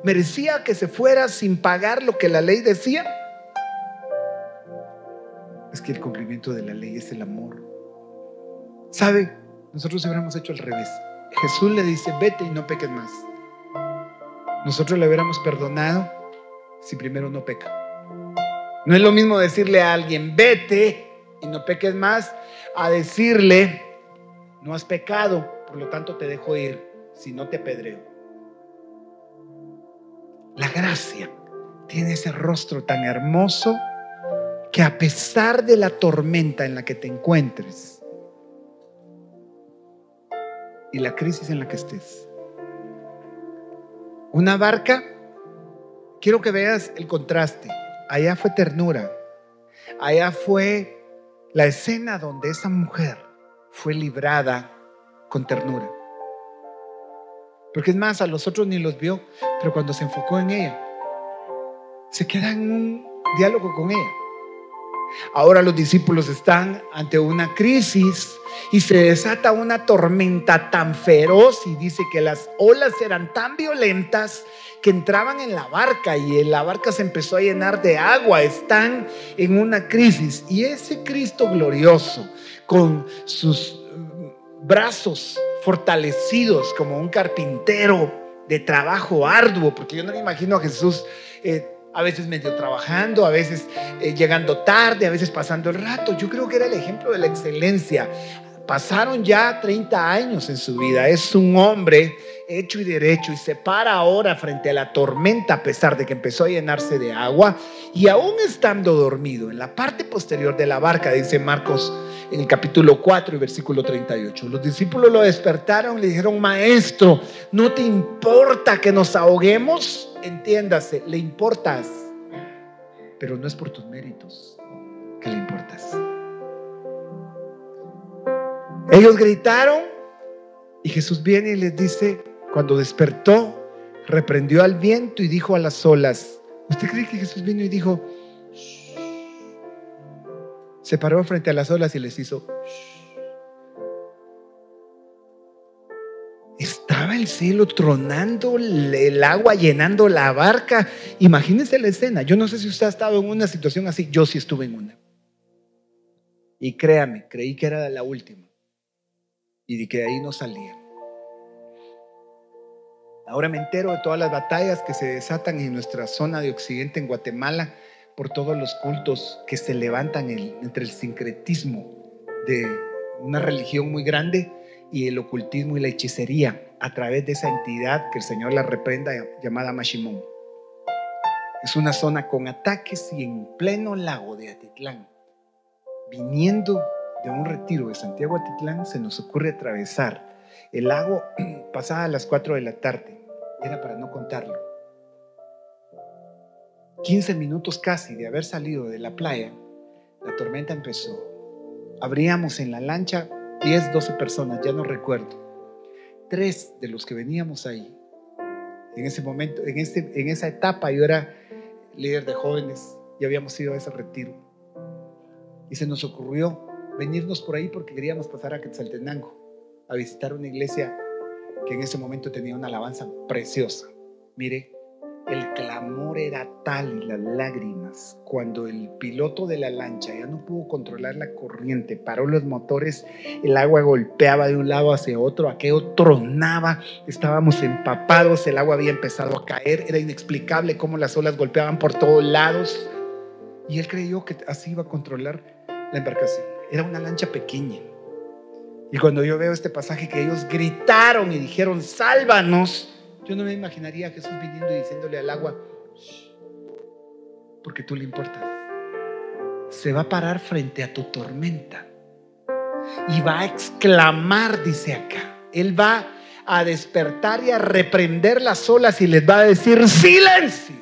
¿Merecía que se fuera sin pagar lo que la ley decía? Es que el cumplimiento de la ley es el amor. ¿Sabe? Nosotros hubiéramos hecho al revés. Jesús le dice: vete y no peques más. Nosotros le hubiéramos perdonado si primero no peca. No es lo mismo decirle a alguien: vete y no peques más, a decirle: no has pecado, por lo tanto te dejo ir, si no te apedreo. La gracia tiene ese rostro tan hermoso que a pesar de la tormenta en la que te encuentres y la crisis en la que estés, una barca, quiero que veas el contraste. Allá fue ternura, allá fue la escena donde esa mujer fue librada con ternura. Porque es más, a los otros ni los vio, pero cuando se enfocó en ella, se queda en un diálogo con ella. Ahora los discípulos están ante una crisis y se desata una tormenta tan feroz, y dice que las olas eran tan violentas que entraban en la barca y la barca se empezó a llenar de agua. Están en una crisis y ese Cristo glorioso, con sus brazos fortalecidos como un carpintero de trabajo arduo, porque yo no me imagino a Jesús a veces medio trabajando, a veces llegando tarde, a veces pasando el rato. Yo creo que era el ejemplo de la excelencia. Pasaron ya 30 años en su vida. Es un hombre hecho y derecho y se para ahora frente a la tormenta, a pesar de que empezó a llenarse de agua, y aún estando dormido en la parte posterior de la barca, dice Marcos en el capítulo 4 y versículo 38. Los discípulos lo despertaron, le dijeron: maestro, ¿no te importa que nos ahoguemos? Entiéndase, le importas, pero no es por tus méritos que le importas. Ellos gritaron y Jesús viene y les dice, cuando despertó, reprendió al viento y dijo a las olas. ¿Usted cree que Jesús vino y dijo? Shh. Se paró frente a las olas y les hizo shh. Estaba el cielo tronando, el agua llenando la barca. Imagínense la escena. Yo no sé si usted ha estado en una situación así. Yo sí estuve en una. Y créame, creí que era la última. Y de que de ahí no salía. Ahora me entero de todas las batallas que se desatan en nuestra zona de Occidente, en Guatemala, por todos los cultos que se levantan entre el sincretismo de una religión muy grande y el ocultismo y la hechicería a través de esa entidad que el Señor la reprenda, llamada Mashimón. Es una zona con ataques y en pleno lago de Atitlán. Viniendo de un retiro de Santiago a Atitlán, se nos ocurre atravesar el lago pasada a las 4 de la tarde. Era para no contarlo. 15 minutos casi de haber salido de la playa, la tormenta empezó. Habríamos en la lancha 10, 12 personas, ya no recuerdo. 3 de los que veníamos ahí, en ese momento, en esa etapa, yo era líder de jóvenes y habíamos ido a ese retiro. Y se nos ocurrió venirnos por ahí porque queríamos pasar a Quetzaltenango a visitar una iglesia que en ese momento tenía una alabanza preciosa. Mire, el clamor era tal y las lágrimas, cuando el piloto de la lancha ya no pudo controlar la corriente, paró los motores, el agua golpeaba de un lado hacia otro, aquello tronaba, estábamos empapados, el agua había empezado a caer, era inexplicable cómo las olas golpeaban por todos lados, y él creyó que así iba a controlar la embarcación. Era una lancha pequeña. Y cuando yo veo este pasaje que ellos gritaron y dijeron: sálvanos, yo no me imaginaría a Jesús viniendo y diciéndole al agua: porque tú le importas. Se va a parar frente a tu tormenta. y va a exclamar, dice acá. Él va a despertar y a reprender las olas y les va a decir: silencio,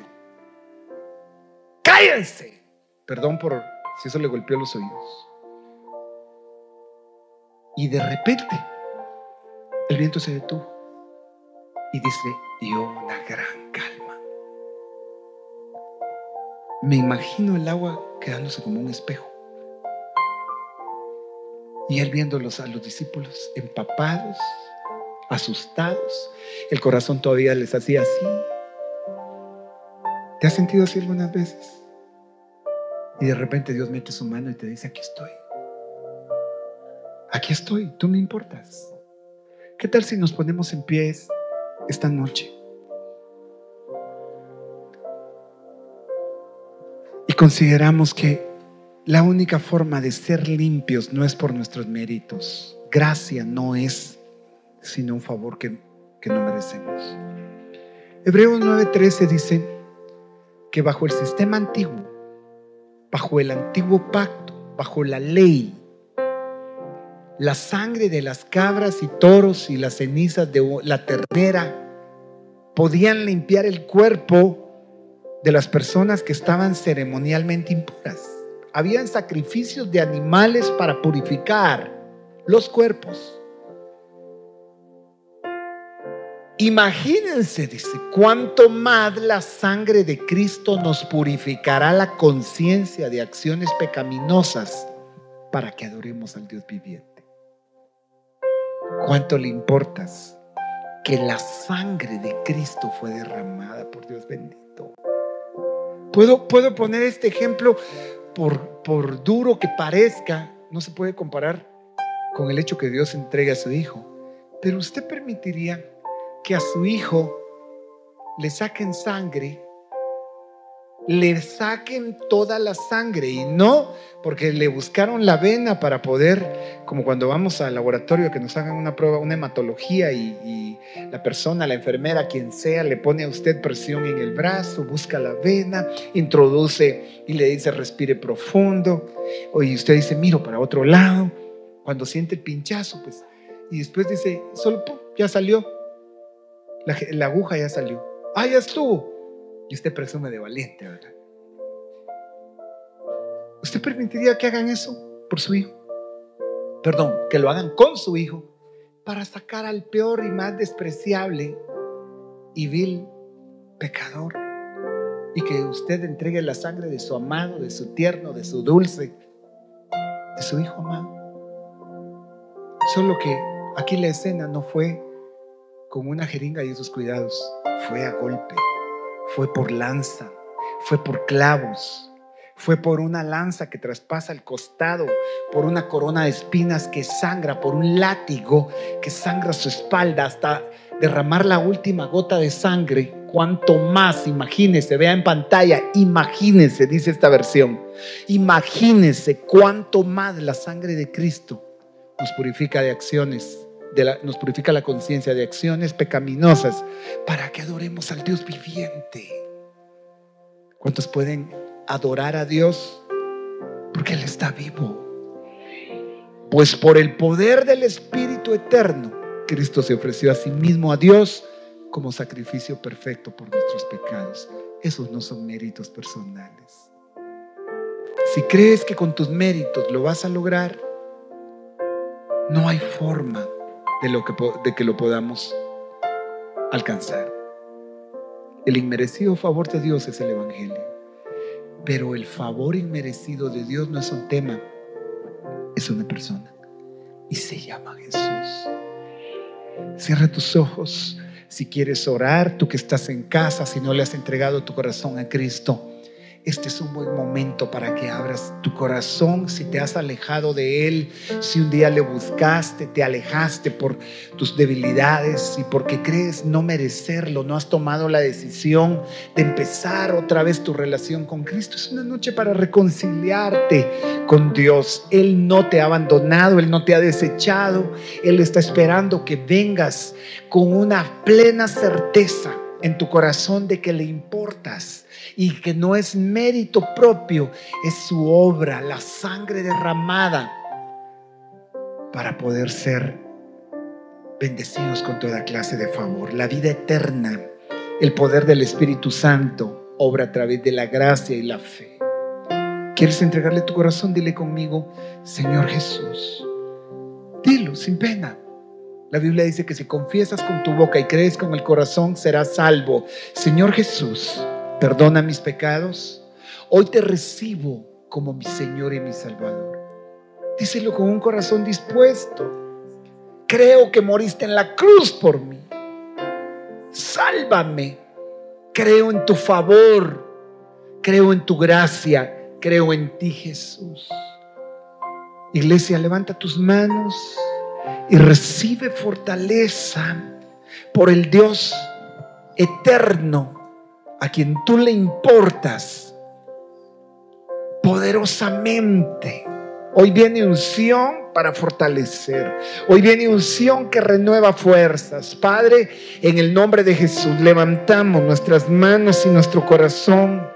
cállense. Perdón por si eso le golpeó los oídos. Y de repente el viento se detuvo y dice: y una gran calma. Me imagino el agua quedándose como un espejo y él viéndolos a los discípulos empapados, asustados. El corazón todavía les hacía así. ¿Te has sentido así algunas veces? Y de repente Dios mete su mano y te dice: aquí estoy. Aquí estoy, tú me importas. ¿Qué tal si nos ponemos en pie esta noche y consideramos que la única forma de ser limpios no es por nuestros méritos? Gracia no es sino un favor que no merecemos. Hebreos 9:13 dice que bajo el sistema antiguo, bajo el antiguo pacto, bajo la ley, la sangre de las cabras y toros y las cenizas de la ternera podían limpiar el cuerpo de las personas que estaban ceremonialmente impuras. Habían sacrificios de animales para purificar los cuerpos. Imagínense, dice, cuánto más la sangre de Cristo nos purificará la conciencia de acciones pecaminosas para que adoremos al Dios viviente. ¿Cuánto le importas que la sangre de Cristo fue derramada por Dios bendito? Puedo poner este ejemplo, por duro que parezca, no se puede comparar con el hecho que Dios entregue a su Hijo. Pero usted permitiría que a su Hijo le saquen sangre, le saquen toda la sangre, y no porque le buscaron la vena para poder, como cuando vamos al laboratorio que nos hagan una prueba, una hematología, y la persona, la enfermera, quien sea, le pone a usted presión en el brazo, busca la vena, introduce y le dice: respire profundo, y usted dice: miro para otro lado, cuando siente el pinchazo, pues, y después dice: solo pum, ya salió, la aguja ya salió, ya estuvo. Y usted presume de valiente, ¿verdad? ¿Usted permitiría que hagan eso por su hijo? Perdón, que lo hagan con su hijo para sacar al peor y más despreciable y vil pecador, y que usted entregue la sangre de su amado, de su tierno, de su dulce, de su hijo amado? Solo que aquí la escena no fue con una jeringa y esos cuidados, fue a golpe, fue por lanza, fue por clavos, fue por una lanza que traspasa el costado, por una corona de espinas que sangra, por un látigo que sangra su espalda hasta derramar la última gota de sangre. Cuanto más, imagínese, vea en pantalla, imagínese, dice esta versión, imagínese cuánto más la sangre de Cristo nos purifica de acciones, nos purifica la conciencia de acciones pecaminosas para que adoremos al Dios viviente. ¿Cuántos pueden adorar a Dios? Porque Él está vivo. Pues por el poder del Espíritu eterno, Cristo se ofreció a sí mismo a Dios como sacrificio perfecto por nuestros pecados. Esos no son méritos personales. Si crees que con tus méritos lo vas a lograr, no hay forma de que lo podamos alcanzar. El inmerecido favor de Dios es el Evangelio, pero el favor inmerecido de Dios no es un tema, es una persona, y se llama Jesús. Cierra tus ojos si quieres orar, tú que estás en casa, si no le has entregado tu corazón a Cristo. Este es un buen momento para que abras tu corazón. Si te has alejado de Él, si un día le buscaste, te alejaste por tus debilidades y porque crees no merecerlo, no has tomado la decisión de empezar otra vez tu relación con Cristo, es una noche para reconciliarte con Dios. Él no te ha abandonado, Él no te ha desechado. Él está esperando que vengas con una plena certeza en tu corazón de que le importas y que no es mérito propio, es su obra, la sangre derramada para poder ser bendecidos con toda clase de favor. La vida eterna, el poder del Espíritu Santo, obra a través de la gracia y la fe. ¿Quieres entregarle tu corazón? Dile conmigo: Señor Jesús. Dilo sin pena. La Biblia dice que si confiesas con tu boca y crees con el corazón, serás salvo. Señor Jesús, perdona mis pecados. Hoy te recibo como mi Señor y mi Salvador. Díselo con un corazón dispuesto. Creo que moriste en la cruz por mí. Sálvame. Creo en tu favor. Creo en tu gracia. Creo en ti, Jesús. Iglesia, levanta tus manos y recibe fortaleza por el Dios eterno a quien tú le importas poderosamente. Hoy viene unción para fortalecer. Hoy viene unción que renueva fuerzas. Padre, en el nombre de Jesús, levantamos nuestras manos y nuestro corazón,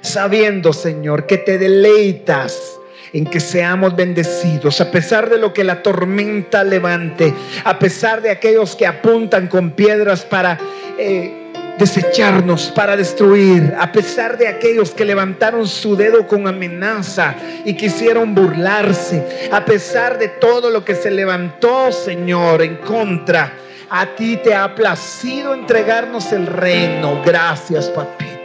sabiendo, Señor, que te deleitas en que seamos bendecidos, a pesar de lo que la tormenta levante, a pesar de aquellos que apuntan con piedras para desecharnos, para destruir, a pesar de aquellos que levantaron su dedo con amenaza y quisieron burlarse, a pesar de todo lo que se levantó, Señor, en contra. A ti te ha placido entregarnos el reino. Gracias, papito.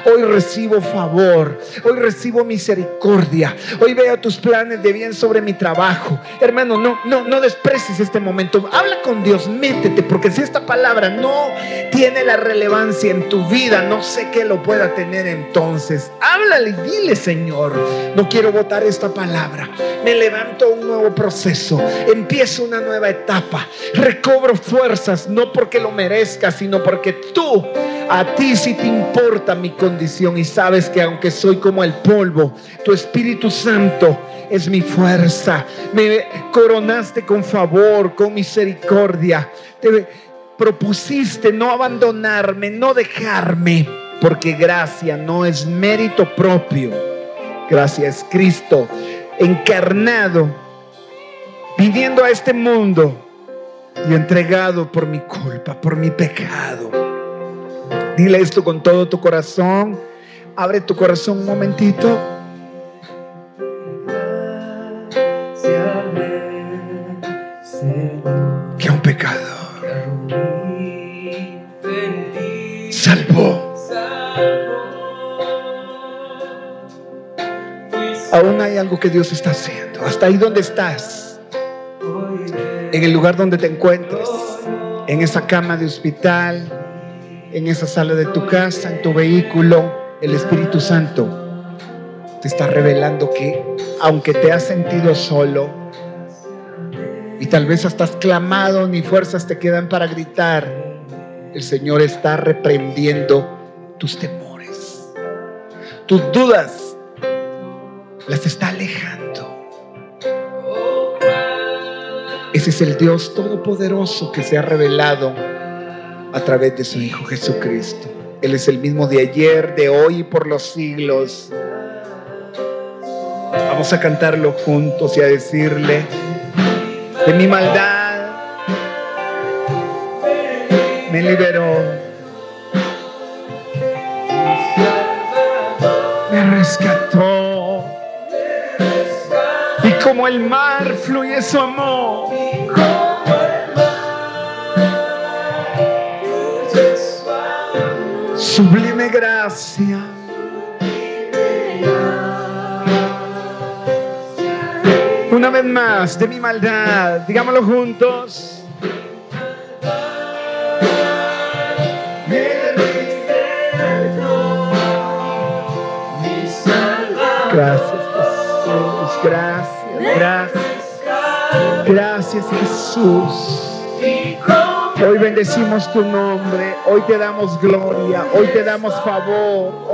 Hoy recibo favor, hoy recibo misericordia, hoy veo tus planes de bien sobre mi trabajo. Hermano, no desprecies este momento. Habla con Dios, métete, porque si esta palabra no tiene la relevancia en tu vida, no sé qué lo pueda tener entonces. Háblale y dile: Señor, no quiero botar esta palabra. Me levanto a un nuevo proceso, empiezo una nueva etapa, recobro fuerzas, no porque lo merezca, sino porque tú, a ti sí te importa mi condición, y sabes que aunque soy como el polvo, tu Espíritu Santo es mi fuerza. Me coronaste con favor, con misericordia. Te propusiste no abandonarme, no dejarme, porque gracia no es mérito propio. Gracia es Cristo encarnado, viniendo a este mundo y entregado por mi culpa, por mi pecado. Dile esto con todo tu corazón. Abre tu corazón un momentito. Que un pecador salvó. Aún hay algo que Dios está haciendo. Hasta ahí donde estás, en el lugar donde te encuentres, en esa cama de hospital, en esa sala de tu casa, en tu vehículo, el Espíritu Santo te está revelando que aunque te has sentido solo y tal vez hasta has clamado, ni fuerzas te quedan para gritar, el Señor está reprendiendo tus temores, tus dudas, las está alejando. Ese es el Dios todopoderoso que se ha revelado a través de su Hijo Jesucristo. Él es el mismo de ayer, de hoy y por los siglos. Vamos a cantarlo juntos y a decirle: de mi maldad me liberó, me rescató, y como el mar fluye su amor. Sublime gracia. Una vez más, de mi maldad, digámoslo juntos. Gracias, Jesús. Gracias, gracias. Gracias, Jesús. Hoy bendecimos tu nombre, hoy te damos gloria, hoy te damos favor.